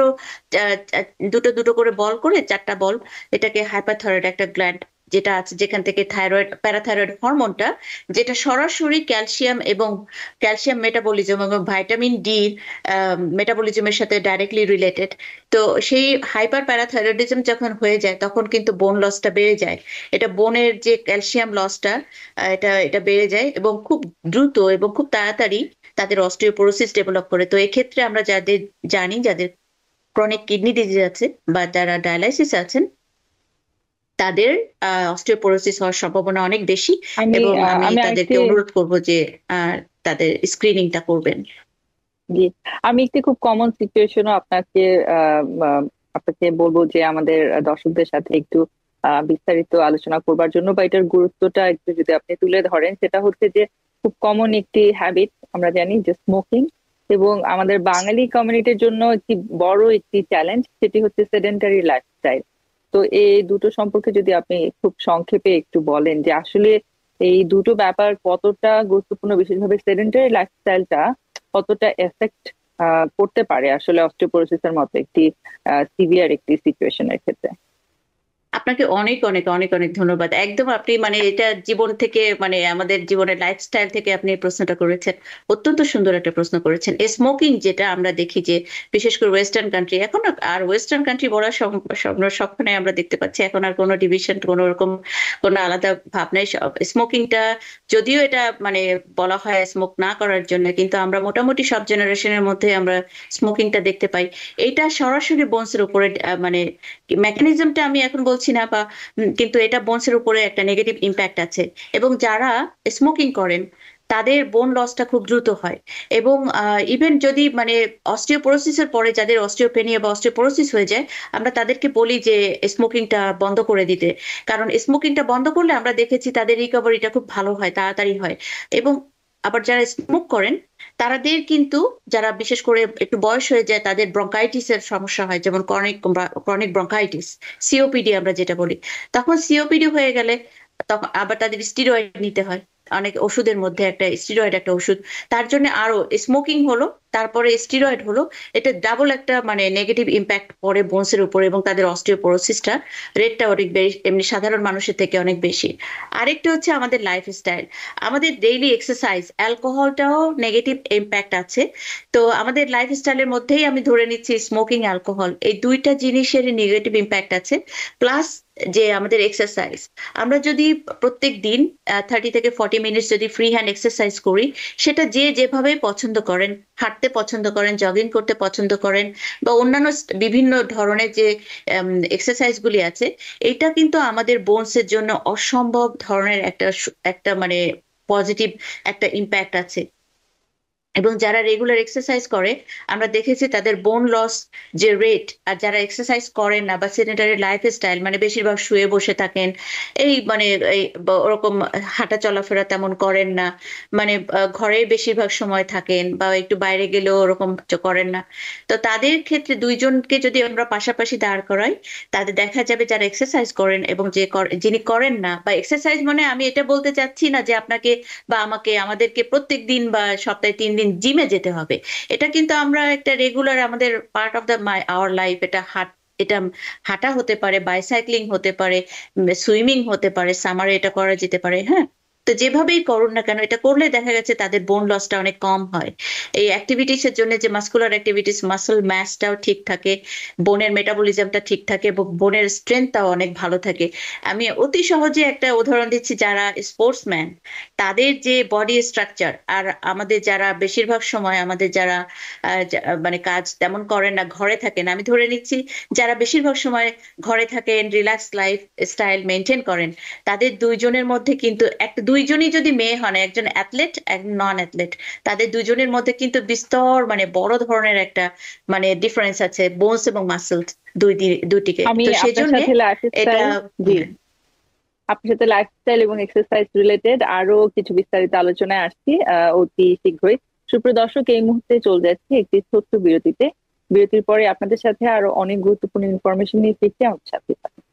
দুটো দুটো করে বল করে, 4টা বল, এটাকে হাইপার থাইরয়েড একটা গ্ল্যান্ড যেটা আছে, যেখান থেকে থাইরয়েড প্যারাথাইরয়েড হরমোনটা, যেটা সরাসরি ক্যালসিয়াম মেটাবলিজম এবং ভাইটামিন ডি মেটাবলিজমের সাথে ডাইরেক্টলি রিলেটেড। তো সেই হাইপার প্যারাথাইরয়েডিজম যখন হয়ে যায় তখন কিন্তু বোন লসটা বেড়ে যায়, এটা বোনের যে ক্যালসিয়াম লসটা এটা বেড়ে যায় এবং খুব দ্রুত এবং খুব তাড়াতাড়ি তাদের অস্টিওপোরোসিস ডেভেলপ করে। তো এক্ষেত্রে আমরা যাদের জানি যাদের ক্রনিক কিডনি ডিজিজ আছে বা যারা ডায়ালাইসিস আছেন, তাদের অস্টিওপোরোসিস হওয়ার সম্ভাবনা অনেক বেশি, এবং আমি তাদেরকে অনুরোধ করব যে তাদের স্ক্রিনিংটা করবেন। জি, আমি একটি খুব কমন সিচুয়েশনও আপনাকে বলবো যে আমাদের দর্শকদের সাথে একটু বিস্তারিত আলোচনা করবার জন্য, বা এটার গুরুত্বটা একটু যদি আপনি তুলে ধরেন। সেটা হচ্ছে যে খুব কমন একটি হ্যাবিট আমরা জানি যে স্মোকিং, এবং আমাদের বাঙালি কমিউনিটির জন্য একটি চ্যালেঞ্জ, সেটি হচ্ছে সেডেন্টারি লাইফস্টাইল। তো এই দুটো সম্পর্কে যদি আপনি খুব সংক্ষেপে একটু বলেন যে আসলে এই দুটো ব্যাপার কতটা গুরুত্বপূর্ণ, বিশেষভাবে সেডেন্টারি লাইফস্টাইলটা কতটা এফেক্ট করতে পারে আসলে অস্টিওপোরোসিসের মতো একটি সিভিয়ার একটি সিচুয়েশনের ক্ষেত্রে। আপনাকে অনেক অনেক অনেক অনেক ধন্যবাদ। একদম আপনি মানে এটা জীবন থেকে মানে আমাদের জীবনের লাইফস্টাইল থেকে আপনি প্রশ্নটা করেছেন, অত্যন্ত সুন্দর একটা প্রশ্ন করেছেন। স্মোকিং যেটা আমরা দেখি যে বিশেষ করে ওয়েস্টার্ন কান্ট্রি, এখন আর ওয়েস্টার্ন কান্ট্রি বলার সবখানে আমরা দেখতে পাচ্ছি, এখন আর কোনো ডিভিশন কোনো রকম কোনো আলাদা ভাবনাই, স্মোকিংটা যদিও এটা মানে বলা হয় স্মোক না করার জন্য, কিন্তু আমরা মোটামুটি সব জেনারেশনের মধ্যে আমরা স্মোকিংটা দেখতে পাই। এটা সরাসরি বোনসের উপরে মানে মেকানিজমটা আমি এখন বলছি বলছি না, বা কিন্তু এটা বোনসের উপরে একটা নেগেটিভ ইম্প্যাক্ট আছে। এবং যারা স্মোকিং করেন তাদের বোন লসটা খুব দ্রুত হয়। এবং ইভেন যদি মানে অস্টিওপোরোসিসের পরে যাদের অস্টিওপেনিয়া বা অস্টিওপোরোসিস হয়ে যায়, আমরা তাদেরকে বলি যে স্মোকিংটা বন্ধ করে দিতে। কারণ স্মোকিংটা বন্ধ করলে আমরা দেখেছি তাদের রিকভারিটা খুব ভালো হয়, তাড়াতাড়ি হয়। এবং আবার যারা স্মোক করেন তাদের কিন্তু, যারা বিশেষ করে একটু বয়স হয়ে যায়, তাদের ব্রঙ্কাইটিসের সমস্যা হয়, যেমন ক্রনিক ব্রঙ্কাইটিস, সিওপিডি আমরা যেটা বলি। তখন সিওপিডি হয়ে গেলে তখন আবার তাদের স্টিরয়েড নিতে হয়। অনেক ওষুধের মধ্যে একটা স্টিরয়েড একটা ওষুধ, তার জন্য আরো স্মোকিং হলো, তারপরে স্টিরয়েড হলো, এটা ডাবল একটা মানে নেগেটিভ ইম্প্যাক্ট পড়ে বোনসের উপরে, এবং তাদের অস্টিওপোরোসিসটা রেটটা অনেক বেশি, এমনি সাধারণ মানুষের থেকে অনেক বেশি। আরেকটা হচ্ছে আমাদের লাইফস্টাইল, আমাদের ডেইলি এক্সারসাইজ, অ্যালকোহলটাও নেগেটিভ ইম্প্যাক্ট আছে। তো আমাদের লাইফস্টাইলের মধ্যেই আমি ধরে নিচ্ছি স্মোকিং, অ্যালকোহল, এই দুইটা জিনিসের নেগেটিভ ইম্প্যাক্ট আছে। প্লাস যে আমাদের এক্সারসাইজ, আমরা যদি প্রত্যেক দিন 30 থেকে 40 মিনিট যদি ফ্রি হ্যান্ড এক্সারসাইজ করি, সেটা যে যেভাবে পছন্দ করেন, হাঁটতে পছন্দ করেন, জগিং করতে পছন্দ করেন, বা অন্যান্য বিভিন্ন ধরনের যে এক্সারসাইজ গুলি আছে, এটা কিন্তু আমাদের বোনসের জন্য অসম্ভব ধরনের একটা একটা মানে পজিটিভ একটা ইম্প্যাক্ট আছে। এবং যারা রেগুলার এক্সারসাইজ করে আমরা দেখেছি তাদের বোন লস যে রেট, আর যারা এক্সারসাইজ করেন না বা সেডেন্টারি লাইফস্টাইল, মানে বেশিরভাগ শুয়ে বসে থাকেন, এই মানে এই ওরকম হাঁটা চলাফেরা তেমন করেন না, মানে ঘরে বেশিরভাগ সময় থাকেন, বা একটু বাইরে গেলেও ওরকম করেন না, তো তাদের ক্ষেত্রে দুইজনকে যদি আমরা পাশাপাশি দাঁড় করাই, তাদের দেখা যাবে যারা এক্সারসাইজ করেন এবং যিনি করেন না, বা এক্সারসাইজ মানে আমি এটা বলতে চাচ্ছি না যে আপনাকে বা আমাদেরকে প্রত্যেক দিন বা সপ্তাহে 3 দিন জিমে যেতে হবে। এটা কিন্তু আমরা একটা রেগুলার আমাদের part of the our life. এটা হাঁটা হতে পারে, বাইসাইক্লিং হতে পারে, সুইমিং হতে পারে, সামারে এটা করা যেতে পারে। হ্যাঁ, তো যেভাবেই করুন না কেন, এটা করলে দেখা গেছে তাদের বোন লসটা অনেক কম হয়। এই অ্যাক্টিভিটিস এর জন্য যে মাসকুলার অ্যাক্টিভিটিস, মাসল ম্যাসটাও ঠিক থাকে, বোনের মেটাবলিজমটা ঠিক থাকে, এবং বোনের স্ট্রেংথটাও অনেক ভালো থাকে। আমি অতি সহজে একটা উদাহরণ দিচ্ছি, যারা স্পোর্টসম্যান তাদের যে বডি স্ট্রাকচার, আর আমাদের যারা বেশিরভাগ সময় আমাদের যারা মানে কাজ তেমন করেন না, ঘরে থাকেন, আমি ধরে নিচ্ছি যারা বেশিরভাগ সময় ঘরে থাকেন, রিল্যাক্স লাইফ স্টাইল মেনটেন করেন, তাদের দুইজনের মধ্যে কিন্তু দুইজনই যদি মেয়ে হন, একজন অ্যাথলেট একজন নন অ্যাথলেট, তাদের দুইজনের মধ্যে কিন্তু বিস্তর মানে বড় ধরনের একটা মানে ডিফারেন্স আছে বোনস এবং মাসলস দুইটিকে। আমি তো আপনার সেজন্য সাথে এটা লাইফস্টাইল, জি, আপনার সাথে লাইফস্টাইল এবং এক্সারসাইজ রিলেটেড আরো কিছু বিস্তারিত আলোচনায় আসছি অতি শীঘ্রই। সুপ্রিয় দর্শক, এই মুহূর্তে চলে যাচ্ছি একটি ছোট্ট বিরতিতে। বিরতির পরে আপনাদের সাথে আরো অনেক গুরুত্বপূর্ণ ইনফরমেশন নিয়ে ফিরছি, আমার সাথে থাকুন।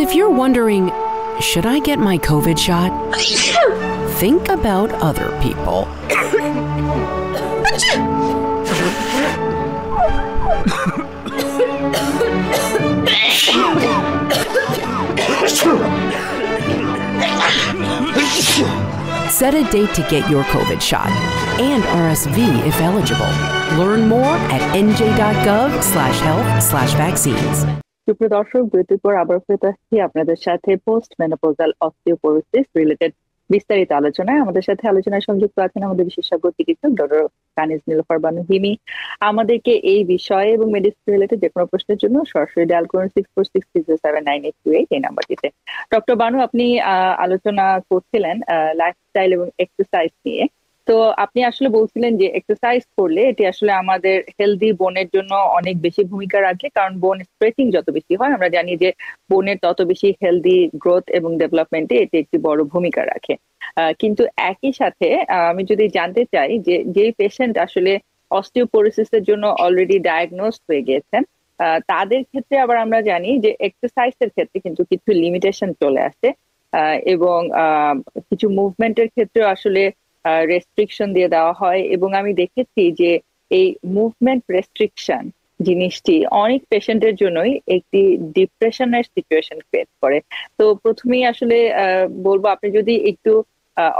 If you're wondering, should I get my COVID shot? Think about other people. Set a date to get your COVID shot and RSV if eligible. Learn more at nj.gov/health/vaccines. সুপ্রিয় দর্শক, বিরতির পর আবার ফেরত আসছি আপনাদের সাথে পোস্ট মেনোপজাল অস্টিওপোরোসিস রিলেটেড বিস্তারিত আলোচনায়। আমাদের সাথে আলোচনায় সংযুক্ত আছেন আমাদের বিশেষজ্ঞ চিকিৎসক ডক্টর কানিজ নীলোফার বানু হিমি। আমাদেরকে এই বিষয়ে এবং মেডিসিন রিলেটেড যে কোনো প্রশ্নের জন্য সরাসরি ডায়াল করুন 6463079828 এই নাম্বারটিতে। ডক্টর বানু, আপনি আলোচনা করছিলেন লাইফস্টাইল এবং এক্সারসাইজ নিয়ে। তো আপনি আসলে বলছিলেন যে এক্সারসাইজ করলে এটি আসলে আমাদের হেলদি বোনের জন্য অনেক বেশি ভূমিকা রাখে, কারণ বোন স্ট্রেচিং যত বেশি হয় আমরা জানি যে বোনের তত বেশি হেলদি গ্রোথ এবং ডেভেলপমেন্টে এটি একটি বড় ভূমিকা রাখে। কিন্তু একই সাথে আমি যদি জানতে চাই যে যেই পেশেন্ট আসলে অস্টিওপোরোসিসের জন্য অলরেডি ডায়াগনোজড হয়ে গিয়েছেন, তাদের ক্ষেত্রে আবার আমরা জানি যে এক্সারসাইজের ক্ষেত্রে কিন্তু কিছু লিমিটেশন চলে আসে, এবং কিছু মুভমেন্টের ক্ষেত্রে আসলে রেস্ট্রিকশন দিয়ে দেওয়া হয়। এবং আমি দেখেছি যে এই মুভমেন্ট রেস্ট্রিকশন জিনিসটি অনেক পেশেন্টের জন্যই একটি ডিপ্রেশনের সিচুয়েশন ক্রিয়েট করে। তো প্রথমেই আসলে বলবো, আপনি যদি একটু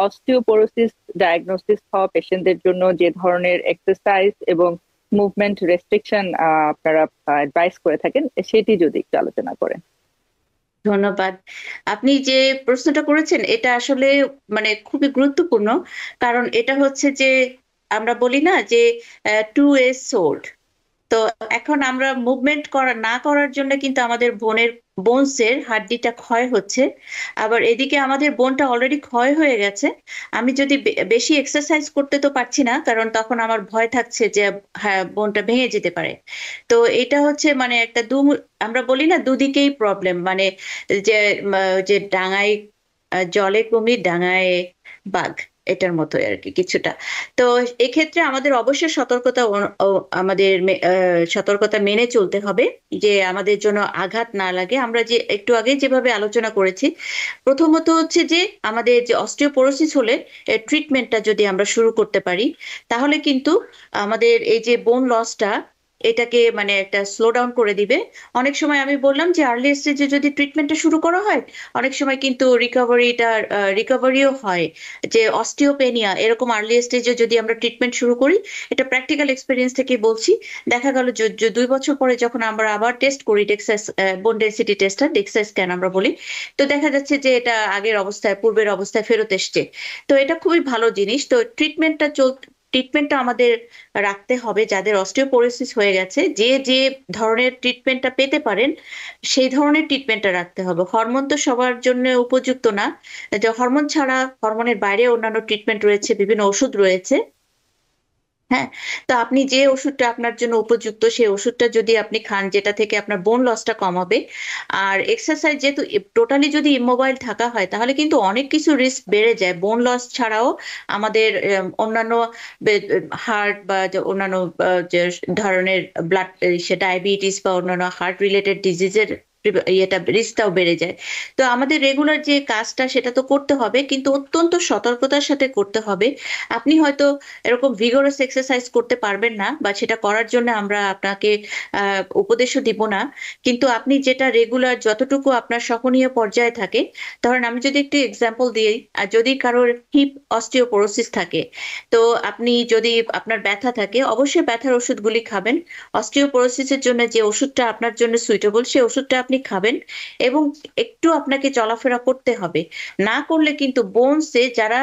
অস্টিওপোরোসিস ডায়াগনোসিস হওয়া পেশেন্টদের জন্য যে ধরনের এক্সারসাইজ এবং মুভমেন্ট রেস্ট্রিকশন আপনারা অ্যাডভাইস করে থাকেন সেটি যদি একটু আলোচনা করেন। ধন্যবাদ। আপনি যে প্রশ্নটা করেছেন এটা আসলে মানে খুবই গুরুত্বপূর্ণ, কারণ এটা হচ্ছে যে আমরা বলি না যে টু এজ সোর্ড, তো এখন আমরা মুভমেন্ট না করার জন্য কিন্তু আমাদের বোনসের হাড্ডিটা ক্ষয় হচ্ছে, আবার এদিকে আমাদের বোনটা অলরেডি ক্ষয় হয়ে গেছে। আমি যদি বেশি এক্সারসাইজ করতে তো পারছি না, কারণ তখন আমার ভয় থাকছে যে হ্যাঁ বোনটা ভেঙে যেতে পারে। তো এটা হচ্ছে মানে একটা আমরা বলি না দুদিকেই প্রবলেম, মানে যে যে ডাঙায় জলে কুমির ডাঙায় বাঘ, এটার মতো আর কি কিছুটা। তো এক্ষেত্রে আমাদের অবশ্যই আমাদের সতর্কতা মেনে চলতে হবে, যে আমাদের জন্য আঘাত না লাগে। আমরা যে একটু আগে যেভাবে আলোচনা করেছি, প্রথমত হচ্ছে যে আমাদের যে অস্টিওপোরোসিস হলে ট্রিটমেন্টটা যদি আমরা শুরু করতে পারি, তাহলে কিন্তু আমাদের এই যে বোন লসটা এটাকে মানে একটা স্লো ডাউন করে দিবে। অনেক সময় আমি বললাম যে আর্লি স্টেজে যদি ট্রিটমেন্টটা শুরু করা হয়, অনেক সময় কিন্তু রিকভারিও হয়। যে অস্টিওপেনিয়া এরকম আর্লি স্টেজে যদি আমরা ট্রিটমেন্ট শুরু করি, এটা প্র্যাকটিক্যাল এক্সপিরিয়েন্স থেকে বলছি, দেখা গেল যে 2 বছর পরে যখন আমরা আবার টেস্ট করি বোন ডেন্সিটি টেস্টটা ডেক্সা স্ক্যান আমরা বলি, তো দেখা যাচ্ছে যে এটা আগের অবস্থায় পূর্বের অবস্থায় ফেরত এসছে। তো এটা খুবই ভালো জিনিস। তো ট্রিটমেন্টটা আমাদের রাখতে হবে। যাদের অস্টিওপোরোসিস হয়ে গেছে, যে যে ধরনের ট্রিটমেন্টটা পেতে পারেন সেই ধরনের ট্রিটমেন্টটা রাখতে হবে। হরমোন তো সবার জন্য উপযুক্ত না, যে হরমোন ছাড়া হরমোনের বাইরে অন্যান্য ট্রিটমেন্ট রয়েছে, বিভিন্ন ওষুধ রয়েছে। হ্যাঁ, তো আপনি যে ওষুধটা আপনার জন্য উপযুক্ত সেই ওষুধটা যদি আপনি খান, যেটা থেকে আপনার বোন লসটা কমাবে। আর এক্সারসাইজ যেহেতু টোটালি যদি ইমোবাইল থাকা হয়, তাহলে কিন্তু অনেক কিছু রিস্ক বেড়ে যায়। বোন লস ছাড়াও আমাদের অন্যান্য হার্ট বা অন্যান্য যে ধরনের ব্লাড, ডায়াবেটিস বা অন্যান্য হার্ট রিলেটেড ডিজিজের ইয়েটা রিস্কটাও বেড়ে যায়। তো আমাদের রেগুলার যে কাজটা সেটা তো করতে হবে, কিন্তু অত্যন্ত সতর্কতার সাথে করতে হবে। আপনি হয়তো এরকম ভিগোরাস এক্সারসাইজ করতে পারবেন না, বা সেটা করার জন্য আমরা আপনাকে উপদেশও দিব না, কিন্তু আপনি যেটা রেগুলার যতটুকু আপনার সহনীয় পর্যায়ে থাকে। ধরেন আমি যদি একটু এক্সাম্পল দিই, আর যদি কারোর হিপ অস্টিওপোরোসিস থাকে, তো আপনি যদি আপনার ব্যথা থাকে, অবশ্যই ব্যথার ওষুধগুলি খাবেন। অস্টিওপোরোসিসের জন্য যে ওষুধটা আপনার জন্য সুইটেবল সেই ওষুধটা আপনি খাবেন, এবং একটু আপনাকে চলাফেরা করতে হবে। না করলে কিন্তু বোনসে যারা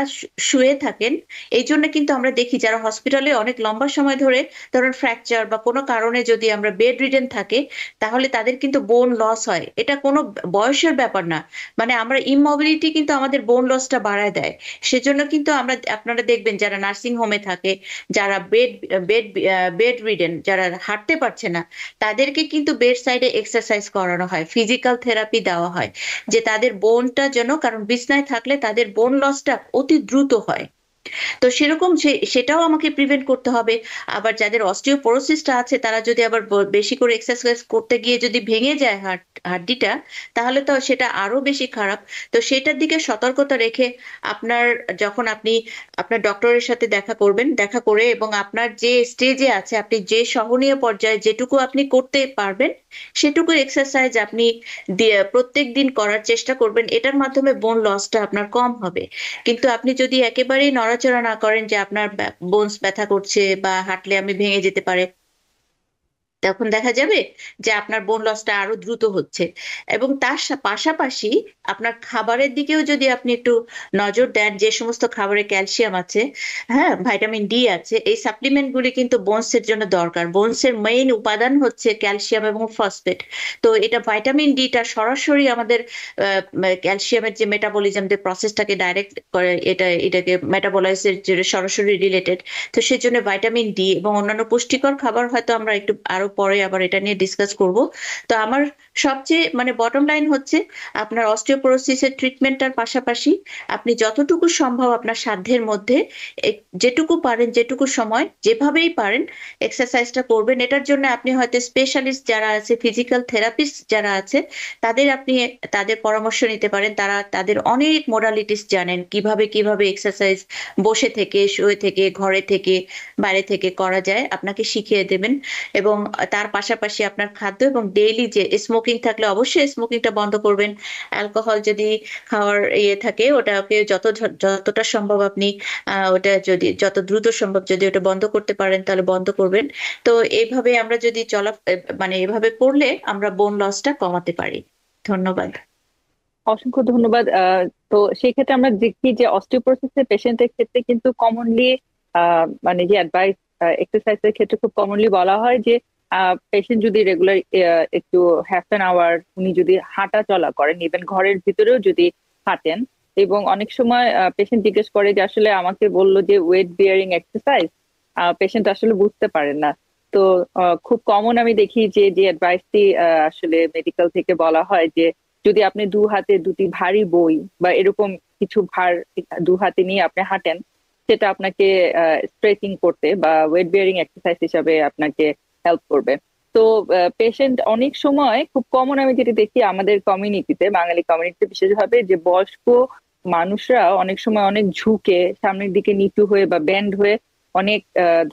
শুয়ে থাকেন, এই জন্য কিন্তু আমরা দেখি যারা হসপিটালে অনেক লম্বা সময় ধরে ধরুন ফ্র্যাকচার বা কোনো কারণে যদি আমরা বেড রিডেন থাকে, তাহলে তাদের কিন্তু বোন লস হয়। এটা কোনো বয়সের ব্যাপার না, মানে আমরা ইমমোবিলিটি কিন্তু আমাদের বোন লসটা বাড়ায় দেয়। সেজন্য কিন্তু আপনারা দেখবেন যারা নার্সিং হোমে থাকে, যারা বেড বেড রিডেন, যারা হাঁটতে পারছে না, তাদেরকে কিন্তু বেড সাইডে এক্সারসাইজ করানো হয়, ফিজিক্যাল থেরাপি দেওয়া হয়, যে তাদের বোনটা যেন, কারণ বিছনায় থাকলে তাদের বোন লসটা অতি দ্রুত হয়। তো সেরকম সেটাও আমাকে প্রিভেন্ট করতে হবে। আবার যাদের অস্টিওপোরোসিসটা আছে, তারা যদি আবার বেশি করে এক্সারসাইজ করতে গিয়ে যদি ভেঙে যায় হাড্ডিটা, তাহলে তো সেটা আরো বেশি খারাপ। তো সেটার দিকে সতর্কতা রেখে যখন আপনি আপনার ডক্টরের সাথে দেখা করবেন, দেখা করে এবং আপনার যে স্টেজে আছে, আপনি যে সহনীয় পর্যায়ে যেটুকু আপনি করতে পারবেন সেটুকু এক্সারসাইজ আপনি প্রত্যেক দিন করার চেষ্টা করবেন। এটার মাধ্যমে বোন লসটা আপনার কম হবে। কিন্তু আপনি যদি একেবারেই নড়াচড়া না করেন, যে আপনার বোনস ব্যথা করছে বা হাঁটলে আমি ভেঙে যেতে পারে, তখন দেখা যাবে যে আপনার বোন লসটা আরো দ্রুত হচ্ছে। এবং তার পাশাপাশি আপনার খাবারের দিকেও যদি আপনি একটু নজর দেন, যে সমস্ত খাবারে ক্যালসিয়াম আছে, হ্যাঁ ভাইটামিন ডি আছে, এই সাপ্লিমেন্ট গুলি কিন্তু বোনসের জন্য দরকার। বোনসের মেইন উপাদান হচ্ছে ক্যালসিয়াম এবং ফসফেট। তো এটা ভাইটামিন ডিটা সরাসরি আমাদের ক্যালসিয়ামের যে মেটাবলিজম, যে প্রসেসটাকে ডাইরেক্ট করে, এটাকে মেটাবলাইজের যে সরাসরি রিলেটেড। তো সেজন্য ভাইটামিন ডি এবং অন্যান্য পুষ্টিকর খাবার হয়তো আমরা একটু আরো পরে আবার এটা নিয়ে ডিসকাস করব। তো আমার সবচেয়ে মানে বটম লাইন হচ্ছে, আপনার অস্টিওপোরোসিসের ট্রিটমেন্টটার পাশাপাশি আপনি যতটুকু সম্ভব আপনার সাধ্যের মধ্যে যেটুকু পারেন, যেটুকু সময় যেভাবেই পারেন এক্সারসাইজটা করবেন। এটার জন্য আপনি হয়তো স্পেশালিস্ট যারা আছে, ফিজিক্যাল থেরাপিস্ট যারা আছে, তাদের পরামর্শ নিতে পারেন। তাদের অনেক মোডালিটিস জানেন, কিভাবে কিভাবে এক্সারসাইজ বসে থেকে, শুয়ে থেকে, ঘরে থেকে, বাইরে থেকে করা যায়, আপনাকে শিখিয়ে দেবেন। এবং তার পাশাপাশি আপনার খাদ্য এবং ডেইলি যে স্মোকিং থাকলে অবশ্যই স্মোকিংটা বন্ধ করবেন। অ্যালকোহল যদি খাওয়ার থাকে, ওটাকে যতটা সম্ভব আপনি ওটা যদি যত দ্রুত সম্ভব যদি ওটা বন্ধ করতে পারেন তাহলে বন্ধ করবেন। তো এইভাবে আমরা যদি মানে এভাবে করলে আমরা বোন লসটা কমাতে পারি। ধন্যবাদ। অসংখ্য ধন্যবাদ। তো সেই ক্ষেত্রে আমরা দেখি যে অস্টিওপোরোসিসের পেশেন্টের ক্ষেত্রে কিন্তু কমনলি মানে যে অ্যাডভাইস এক্সারসাইজের ক্ষেত্রে খুব কমনলি বলা হয় যে পেশেন্ট যদি রেগুলার একটু হাফ অ্যান আওয়ার উনি যদি হাঁটা চলা করেন, ইভেন ঘরের ভিতরেও যদি হাঁটেন, এবং অনেক সময় পেশেন্ট জিজ্ঞেস করে যে আসলে আমাকে বললো যে ওয়েট বিয়ারিং এক্সারসাইজ, পেশেন্ট আসলে বুঝতে পারেন না। তো খুব কমন আমি দেখি যে যে অ্যাডভাইসটি আসলে মেডিকেল থেকে বলা হয় যে যদি আপনি দু হাতে দুটি ভারী বই বা এরকম কিছু ভার দু হাতে নিয়ে আপনি হাঁটেন, সেটা আপনাকে স্ট্রেচিং করতে বা ওয়েট বিয়ারিং এক্সারসাইজ হিসাবে আপনাকে হেল্প করবে। তো পেশেন্ট অনেক সময়, খুব কমন আমি যেটা দেখি আমাদের কমিউনিটিতে, বাঙালি কমিউনিটিতে বিশেষভাবে, যে বয়স্ক মানুষরা অনেক সময় অনেক ঝুঁকে সামনের দিকে নিচু হয়ে বা ব্যান্ড হয়ে অনেক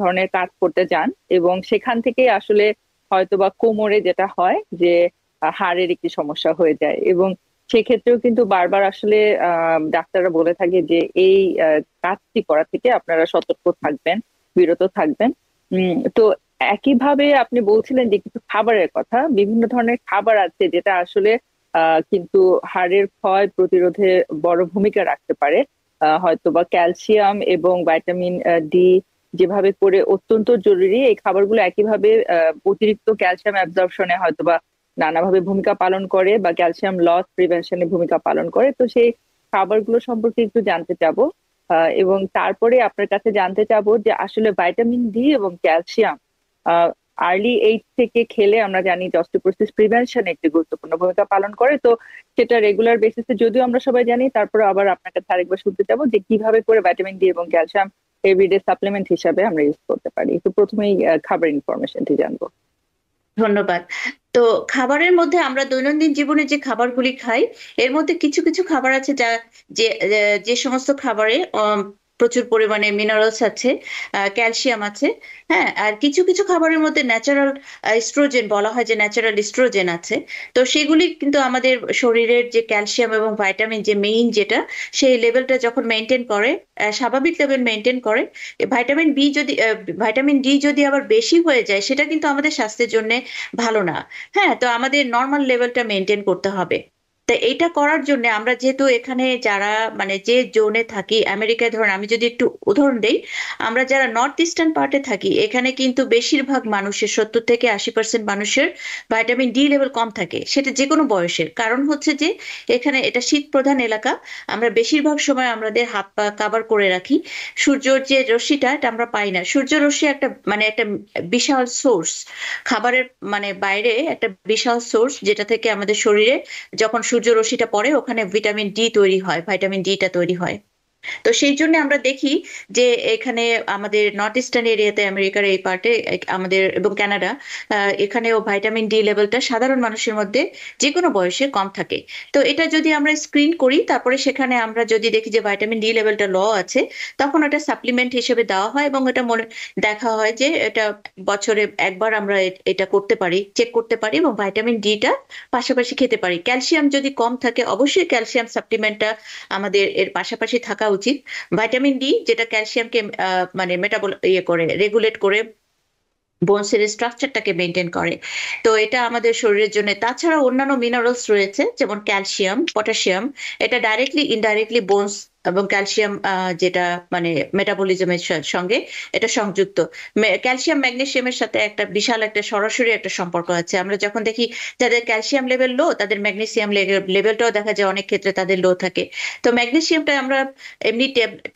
ধরনের কাজ করতে যান, এবং সেখান থেকে আসলে হয়তোবা কোমরে যেটা হয় যে হাড়ের একটি সমস্যা হয়ে যায়, এবং সেক্ষেত্রেও কিন্তু বারবার আসলে ডাক্তাররা বলে থাকে যে এই কাজটি করা থেকে আপনারা সতর্ক থাকবেন, বিরত থাকবেন। তো একইভাবে আপনি বলছিলেন যে কিছু খাবারের কথা, বিভিন্ন ধরনের খাবার আছে যেটা আসলে কিন্তু হাড়ের ক্ষয় প্রতিরোধে বড় ভূমিকা রাখতে পারে। হয়তোবা ক্যালসিয়াম এবং ভাইটামিন ডি যেভাবে করে অত্যন্ত জরুরি, এই খাবারগুলো একইভাবে অতিরিক্ত ক্যালসিয়াম অ্যাবজর্পশনে হয়তোবা নানাভাবে ভূমিকা পালন করে, বা ক্যালসিয়াম লস প্রিভেনশনে ভূমিকা পালন করে। তো সেই খাবারগুলো সম্পর্কে একটু জানতে চাবো, এবং তারপরে আপনার কাছে জানতে চাবো যে আসলে ভাইটামিন ডি এবং ক্যালসিয়াম আর্লি এইজ থেকে খেলে আমরা জানি যে অস্টিওপোরোসিস প্রিভেনশনে একটি গুরুত্বপূর্ণ ভূমিকা পালন করে। তো সেটা রেগুলার বেসিসে যদিও আমরা সবাই জানি, তারপরে আবার আপনার কাছে আরেকবার শুনতে চাবো যে কিভাবে করে ভাইটামিন ডি এবং ক্যালসিয়াম এভরিডে সাপ্লিমেন্ট হিসাবে আমরা ইউজ করতে পারি। তো প্রথমেই খাবার ইনফরমেশনটি জানবো। ধন্যবাদ। তো খাবারের মধ্যে আমরা দৈনন্দিন জীবনে যে খাবারগুলি খাই, এর মধ্যে কিছু কিছু খাবার আছে যা যে যে সমস্ত খাবারে প্রচুর পরিমাণে মিনারেলস আছে, ক্যালসিয়াম আছে। হ্যাঁ, আর কিছু কিছু খাবারের মধ্যে ন্যাচারাল ইস্ট্রোজেন, বলা হয় যে ন্যাচারাল ইস্ট্রোজেন আছে। তো সেগুলি কিন্তু আমাদের শরীরের যে ক্যালসিয়াম এবং ভাইটামিন যে মেইন যেটা, সেই লেভেলটা যখন মেনটেন করে, স্বাভাবিক লেভেল মেনটেন করে। ভাইটামিন ডি যদি আবার বেশি হয়ে যায়, সেটা কিন্তু আমাদের স্বাস্থ্যের জন্য ভালো না। হ্যাঁ, তো আমাদের নর্মাল লেভেলটা মেনটেন করতে হবে। তা এইটা করার জন্য আমরা যেহেতু এখানে যারা মানে যে জোনে থাকি, আমেরিকায় ধরুন আমি যদি একটু উদাহরণ দেই, আমরা যারা নর্থ ইস্টার্ন পার্টে থাকি, এখানে কিন্তু বেশিরভাগ মানুষের 70 থেকে 80% মানুষের ভাইটামিন ডি লেভেল কম থাকে, সেটা যে কোনো বয়সের। কারণ হচ্ছে যে এখানে এটা শীত প্রধান এলাকা, আমরা বেশিরভাগ সময় আমাদের হাত পা কাভার করে রাখি। সূর্যর যে রশ্মিটা, এটা আমরা পাই না। সূর্য রশ্মি একটা মানে একটা বিশাল সোর্স, খাবারের মানে বাইরে একটা বিশাল সোর্স, যেটা থেকে আমাদের শরীরে যখন সূর্য রশ্মিটা পড়ে, ওখানে ভিটামিন ডি তৈরি হয়, ভাইটামিন ডিটা তৈরি হয়। তো সেই জন্য আমরা দেখি যে এখানে আমাদের নর্থ ইস্টার্ন এরিয়াতে, আমেরিকার এই পার্টে আমাদের এবং কানাডা, এখানেও ভাইটামিন ডি লেভেলটা সাধারণ মানুষের মধ্যে যে কোনো বয়সে কম থাকে। তো এটা যদি আমরা স্ক্রিন করি, তারপরে সেখানে আমরা যদি দেখি যে ভাইটামিন ডি লেভেলটা লো আছে, তখন এটা সাপ্লিমেন্ট হিসেবে দেওয়া হয়, এবং এটা মনে দেখা হয় যে এটা বছরে একবার আমরা এটা করতে পারি, চেক করতে পারি, এবং ভাইটামিন ডিটা পাশাপাশি খেতে পারি। ক্যালসিয়াম যদি কম থাকে, অবশ্যই ক্যালসিয়াম সাপ্লিমেন্টটা আমাদের এর পাশাপাশি থাকা উচিত। ভাইটামিন ডি যেটা ক্যালসিয়ামকে মানে করে রেগুলেট করে, বোনসের স্ট্রাকচারটাকে মেনটেন করে। তো এটা আমাদের শরীরের জন্য। তাছাড়া অন্যান্য মিনারেলস রয়েছে, যেমন ক্যালসিয়াম, পটাশিয়াম, এটা ডাইরেক্টলি ইনডাইরেক্টলি বোনস এবং ক্যালসিয়াম যেটা মানে মেটাবলিজমের সঙ্গে এটা সংযুক্ত। ক্যালসিয়াম ম্যাগনেসিয়ামের সাথে একটা বিশাল একটা সরাসরি একটা সম্পর্ক আছে। আমরা যখন দেখি যাদের ক্যালসিয়াম লেভেল লো, তাদের ম্যাগনেসিয়াম লেভেলটাও দেখা যায় অনেক ক্ষেত্রে তাদের লো থাকে। তো ম্যাগনেসিয়ামটা আমরা এমনি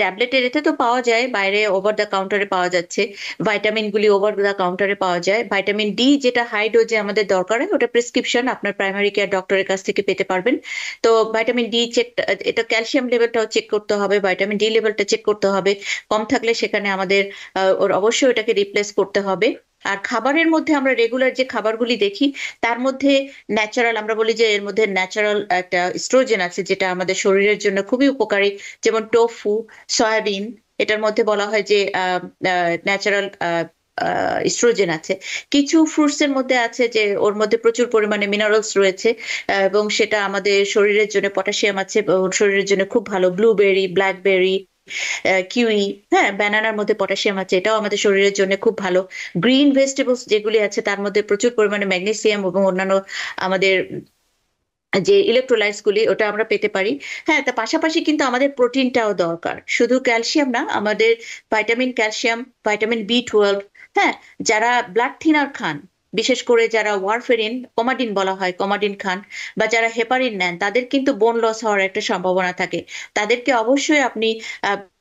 ট্যাবলেটের এতে তো পাওয়া যায়, বাইরে ওভার দ্য কাউন্টারে পাওয়া যাচ্ছে। ভাইটামিন গুলি ওভার দ্য কাউন্টারে পাওয়া যায়। ভাইটামিন ডি যেটা হাই ডোজে আমাদের দরকার হয়, ওটা প্রেসক্রিপশন আপনার প্রাইমারি কেয়ার ডক্টরের কাছ থেকে পেতে পারবেন। তো ভাইটামিন ডি চেক, এটা ক্যালসিয়াম লেভেলটাও চেক করতে হবে, ভাইটামিন ডি লেভেলটা চেক করতে হবে। কম থাকলে সেখানে আমাদের ওর অবশ্যই ওটাকে রিপ্লেস করতে হবে। আর খাবারের মধ্যে আমরা রেগুলার যে খাবারগুলি দেখি, তার মধ্যে ন্যাচারাল, আমরা বলি যে এর মধ্যে ন্যাচারাল একটা স্ট্রোজেন আছে, যেটা আমাদের শরীরের জন্য খুবই উপকারী। যেমন টোফু, সয়াবিন, এটার মধ্যে বলা হয় যে ন্যাচারাল ইস্ট্রোজেন আছে। কিছু ফ্রুটস এর মধ্যে আছে যে ওর মধ্যে প্রচুর পরিমাণে মিনারেলস রয়েছে, এবং সেটা আমাদের শরীরের জন্য, পটাশিয়াম আছে, শরীরের জন্য খুব ভালো। ব্লুবেরি, ব্ল্যাকবেরি, কিউই, হ্যাঁ, ব্যানানার মধ্যে পটাশিয়াম আছে, এটাও আমাদের শরীরের জন্য খুব ভালো। গ্রিন ভেজিটেবলস যেগুলি আছে, তার মধ্যে প্রচুর পরিমাণে ম্যাগনেসিয়াম এবং অন্যান্য আমাদের যে ইলেকট্রোলাইটস গুলি, ওটা আমরা পেতে পারি। হ্যাঁ, তার পাশাপাশি কিন্তু আমাদের প্রোটিনটাও দরকার, শুধু ক্যালসিয়াম না, আমাদের ভাইটামিন ক্যালসিয়াম, ভাইটামিন বি 12। হ্যাঁ, যারা ব্লাড থিনার খান, বিশেষ করে যারা ওয়ারফেরিন, কোমাডিন বলা হয়, কোমাডিন খান বা যারা হেপারিন নেন, তাদের কিন্তু বোন লস হওয়ার একটা সম্ভাবনা থাকে। তাদেরকে অবশ্যই আপনি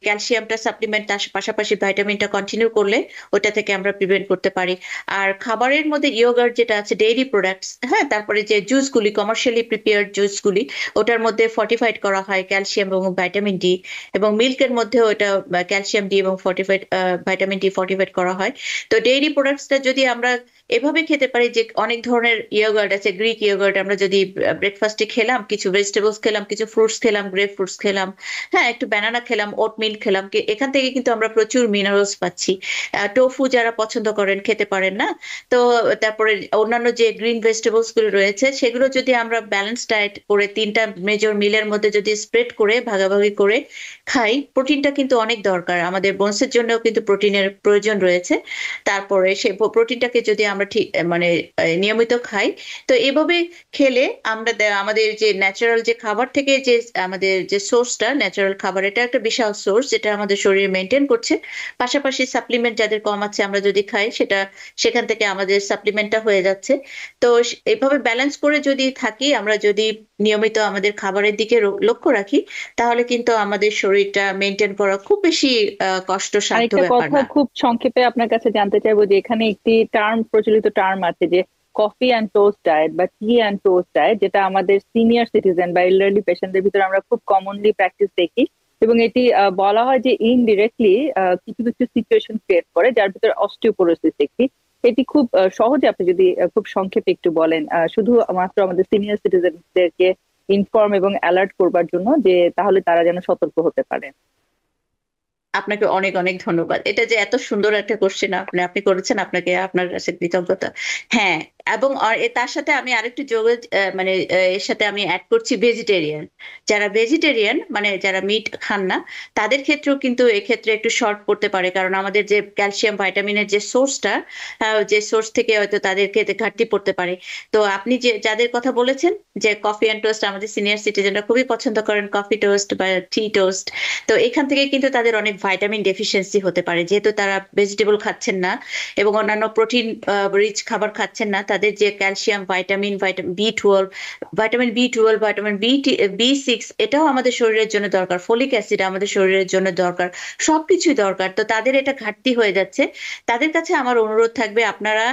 ক্যালসিয়ামটা সাপ্লিমেন্ট তার পাশাপাশি ভিটামিনটা কন্টিনিউ করলে ওটা থেকে আমরা প্রিভেন্ট করতে পারি। আর খাবারের মধ্যে ইয়োগার্ট যেটা আছে, ডেইরি প্রোডাক্টস, হ্যাঁ, তারপরে যে জুসগুলি, কমার্শিয়ালি প্রিপেয়ার্ড জুসগুলি, ওটার মধ্যে ফর্টিফাইড করা হয় ক্যালসিয়াম এবং ভিটামিন ডি, এবং মিল্কের মধ্যেও এটা ক্যালসিয়াম ডি এবং ভিটামিন ডি ফর্টিফাইড করা হয়। তো ডেইরি প্রোডাক্টসটা যদি আমরা এভাবে খেতে পারি, যে অনেক ধরনের ইয়োগার্ট আছে, গ্রিক ইয়োগার্ট, আমরা যদি ব্রেকফাস্টে খেলাম, কিছু ভেজিটেবলস খেলাম, কিছু ফ্রুটস খেলাম, গ্রেপ ফ্রুটস খেলাম, হ্যাঁ, একটু ব্যানানা খেলাম, ওটমিল খেলাম, এখান থেকে কিন্তু আমরা প্রচুর মিনারেলস পাচ্ছি। টোফু যারা পছন্দ করেন, খেতে পারেন না, তো তারপরে অন্যান্য যে গ্রিন ভেজিটেবলস গুলো রয়েছে, সেগুলো যদি আমরা ব্যালেন্স ডায়েট করে 3টা মেজর মিলের মধ্যে যদি স্প্রেড করে ভাগাভাগি করে খাই, প্রোটিনটা কিন্তু অনেক দরকার, আমাদের বোনসের জন্যও কিন্তু প্রোটিনের প্রয়োজন রয়েছে। তারপরে সেই প্রোটিনটাকে যদি আমরা ঠিক মানে নিয়মিত খাই, তো এভাবে খেলে আমরা আমাদের যে ন্যাচারাল যে খাবার থেকে যে আমাদের যে সোর্সটা, ন্যাচারাল খাবার, এটা একটা বিশাল সোর্স যেটা আমাদের শরীরে মেনটেন করছে। পাশাপাশি সাপ্লিমেন্ট যাদের কম আছে, আমরা যদি খাই, সেখান থেকে আমাদের সাপ্লিমেন্টটা হয়ে যাচ্ছে। তো এইভাবে ব্যালেন্স করে যদি থাকি, আমরা যদি নিয়মিত আমাদের খাবারের দিকে লক্ষ্য রাখি, তাহলে কিন্তু আমাদের শরীরটা মেনটেন করা খুব বেশি কষ্টসাধ্য আরেকটা ব্যাপার কথা না। খুব সংক্ষেপে আপনার কাছে জানতে চাইবো যে এখানে একটি প্রচলিত টার্ম আছে যে কফি অ্যান্ড টোস্ট ডায়েট বা টি অ্যান্ড টোস্ট ডায়েট, যেটা আমাদের সিনিয়র সিটিজেন বা এল্ডারলি পেশেন্টদের ভিতরে আমরা খুব কমনলি প্র্যাকটিস দেখি, এবং এটি বলা হয় যে ইনডিরেক্টলি কিছু কিছু সিচুয়েশন ক্রিয়েট করে যার ভিতরে অস্টিওপোরোসিস একটি। এটি খুব সহজে আপনি যদি খুব সংক্ষেপে একটু বলেন, শুধু মাত্র আমাদের সিনিয়র সিটিজেনদেরকে ইনফর্ম এবং অ্যালার্ট করবার জন্য, যে তাহলে তারা যেন সতর্ক হতে পারে। আপনাকে অনেক অনেক ধন্যবাদ। এটা যে এত সুন্দর একটা কোশ্চেন আপনি করেছেন, আপনাকে আপনার কাছে কৃতজ্ঞতা। হ্যাঁ, এবং তার সাথে আমি আরেকটু মানে এর সাথে আমি অ্যাড করছি ভেজিটেরিয়ান। যারা ভেজিটেরিয়ান মানে যারা মিট খান না, তাদের ক্ষেত্রেও কিন্তু এক্ষেত্রে একটু শর্ট পড়তে পারে, কারণ আমাদের যে ক্যালসিয়াম ভিটামিনের যে সোর্সটা, যে সোর্স থেকে হয়তো তাদেরকে ঘাটতি পড়তে পারে। তো আপনি যে যাদের কথা বলেছেন যে কফি অ্যান্ড টোস্ট, আমাদের সিনিয়র সিটিজেনরা খুবই পছন্দ করেন কফি টোস্ট বা টি টোস্ট, তো এখান থেকে কিন্তু তাদের অনেক ভাইটামিন ডেফিসিয়েন্সি হতে পারে, যেহেতু তারা ভেজিটেবল খাচ্ছেন না এবং অন্যান্য প্রোটিন রিচ খাবার খাচ্ছেন না। তাদের যে ক্যালসিয়াম, ভিটামিন বি12, ভিটামিন বি6, এটাও আমাদের শরীরের জন্য দরকার, ফলিক অ্যাসিড আমাদের শরীরের জন্য দরকার, সবকিছুই দরকার। তো তাদের এটা ঘাটতি হয়ে যাচ্ছে। তাদের কাছে আমার অনুরোধ থাকবে, আপনারা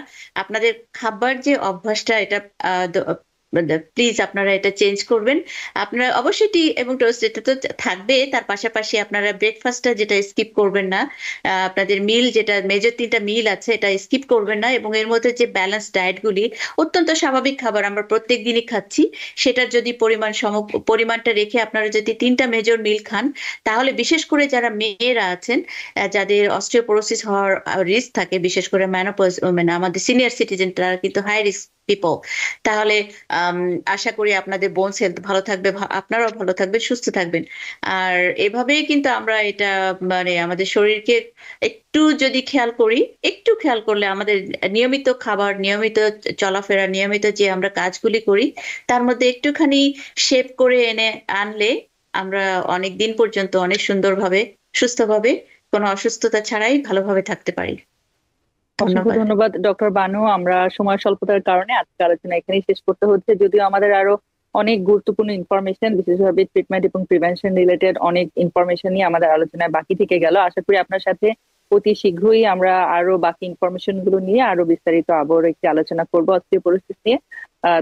আপনাদের খাবার যে অভ্যাসটা, এটা প্লিজ আপনারা এটা চেঞ্জ করবেন। আপনারা অবশ্যই টি এবং টোস্ট এটা তো থাকবে, তার পাশাপাশি আপনারা ব্রেকফাস্টটা যেটা স্কিপ করবেন না, আপনাদের মিল যেটা মেজর 3টা মিল আছে, এটা স্কিপ করবেন না, এবং এর মধ্যে যে ব্যালেন্স ডায়েটগুলি, অত্যন্ত স্বাভাবিক খাবার আমরা প্রত্যেক দিনই খাচ্ছি, সেটার যদি পরিমাণটা রেখে আপনারা যদি 3টা মেজর মিল খান, তাহলে বিশেষ করে যারা মেয়েরা আছেন, যাদের অস্টিওপোরোসিস হওয়ার রিস্ক থাকে, বিশেষ করে মেনোপজ, মানে আমাদের সিনিয়র সিটিজেন, তারা কিন্তু হাই রিস্ক পিপল, তাহলে আশা করি আপনাদের বোনস হেলথ ভালো থাকবে, আপনারাও ভালো থাকবেন, সুস্থ থাকবেন। আর এভাবেই কিন্তু আমরা এটা মানে আমাদের শরীরকে একটু যদি একটু খেয়াল করলে, আমাদের নিয়মিত খাবার, নিয়মিত চলাফেরা, নিয়মিত যে আমরা কাজগুলি করি, তার মধ্যে একটুখানি শেপ করে আনলে আমরা অনেক দিন পর্যন্ত অনেক সুন্দরভাবে, সুস্থভাবে, কোনো অসুস্থতা ছাড়াই ভালোভাবে থাকতে পারি। অসংখ্য ধন্যবাদ ডক্টর বানু। আমরা সময় স্বল্পতার কারণে আজকে আলোচনা এখানেই শেষ করতে হচ্ছে, যদিও আমাদের আরো অনেক গুরুত্বপূর্ণ ইনফরমেশন, বিশেষভাবে ট্রিটমেন্ট এবং প্রিভেনশন রিলেটেড অনেক ইনফরমেশন নিয়ে আমাদের আলোচনায় বাকি থেকে গেল। আশা করি আপনার সাথে অতি শীঘ্রই আমরা আরো বাকি ইনফরমেশন গুলো নিয়ে আরো বিস্তারিত আবার একটি আলোচনা করবো অস্টিওপোরোসিস নিয়ে।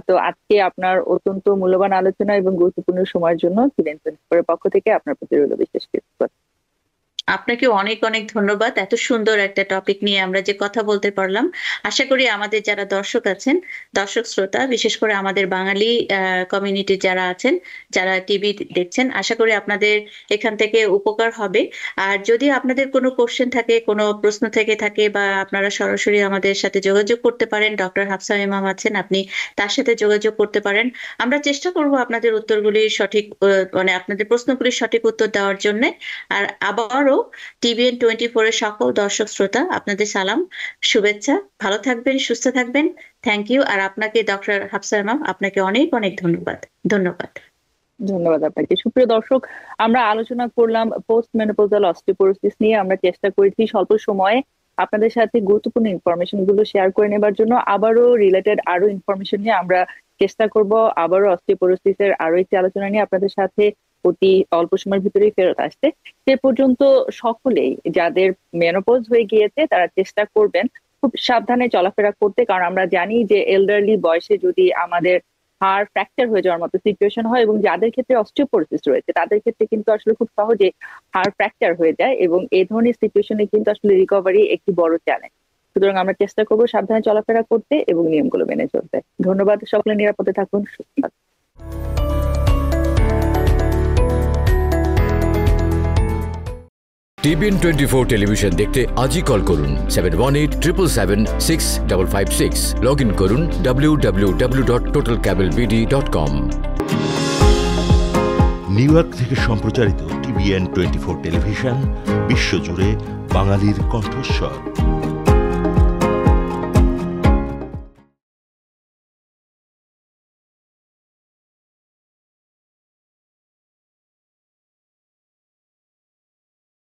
তো আজকে আপনার অত্যন্ত মূল্যবান আলোচনা এবং গুরুত্বপূর্ণ সময়ের জন্য কিলেন পক্ষ থেকে আপনার প্রতি রইল বিশেষ কৃতজ্ঞতা। আপনাকে অনেক অনেক ধন্যবাদ। এত সুন্দর একটা টপিক নিয়ে আমরা যে কথা বলতে পারলাম, আশা করি আমাদের যারা দর্শক আছেন, দর্শক শ্রোতা, বিশেষ করে আমাদের বাঙালি কমিউনিটি যারা আছেন, যারা টিভি দেখছেন, আশা করি আপনাদের এখান থেকে উপকার হবে। আর যদি আপনাদের কোনো কোশ্চেন থাকে, কোনো প্রশ্ন থেকে থাকে, বা আপনারা সরাসরি আমাদের সাথে যোগাযোগ করতে পারেন, ডক্টর হাফসা ইমাম আছেন, আপনি তার সাথে যোগাযোগ করতে পারেন। আমরা চেষ্টা করব আপনাদের উত্তরগুলি সঠিক, মানে আপনাদের প্রশ্নগুলির সঠিক উত্তর দেওয়ার জন্য। আর আবারও টিভিএন 24 এর সকল দর্শক শ্রোতা, আপনাদের সালাম, শুভেচ্ছা, ভালো থাকবেন, সুস্থ থাকবেন। Thank you. আর আপনাকে ডক্টর হাফসা ইমাম, আপনাকে অনেক অনেক ধন্যবাদ। ধন্যবাদ আপনাকে। সুপ্রিয় দর্শক, আমরা আলোচনা করলাম পোস্ট মেনোপজাল অস্টিওপোরোসিস নিয়ে। আমরা চেষ্টা করেছি স্বল্প সময়ে আপনাদের সাথে গুরুত্বপূর্ণ ইনফরমেশন গুলো শেয়ার করে নেবার জন্য আবারও রিলেটেড আরো ইনফরমেশন নিয়ে আমরা চেষ্টা করব আবারও অস্টিওপোরোসিসের আরো একটি আলোচনা নিয়ে আপনাদের সাথে অতি অল্প সময়ের ভিতরেই ফেরত আসতে। সে পর্যন্ত সকলেই যাদের মেনোপজ হয়ে গিয়েছে তারা চেষ্টা করবেন খুব সাবধানে চলাফেরা করতে, কারণ আমরা জানি যে এল্ডারলি বয়সে যদি আমাদের হাড় ফ্র্যাকচার হয়ে যাওয়ার মতো সিচুয়েশন হয় এবং যাদের ক্ষেত্রে অস্টিওপোরোসিস রয়েছে তাদের ক্ষেত্রে কিন্তু আসলে খুব সহজে হাড় ফ্র্যাকচার হয়ে যায় এবং এই ধরনের সিচুয়েশনে কিন্তু আসলে রিকভারি একটি বড় চ্যালেঞ্জ। সুতরাং আমরা চেষ্টা করবো সাবধানে চলাফেরা করতে এবং নিয়মগুলো মেনে চলতে। ধন্যবাদ, সকলে নিরাপদে থাকুন, সুস্থ থাকুন। TBN 24 টেলিভিশন দেখতে আজই কল করুন 7187776556। লগ ইন করুন www.totalcablebd.com। নিউ ইয়র্ক থেকে সম্প্রচারিত TBN 24 টেলিভিশন বিশ্বজুড়ে বাঙালির কণ্ঠস্বর।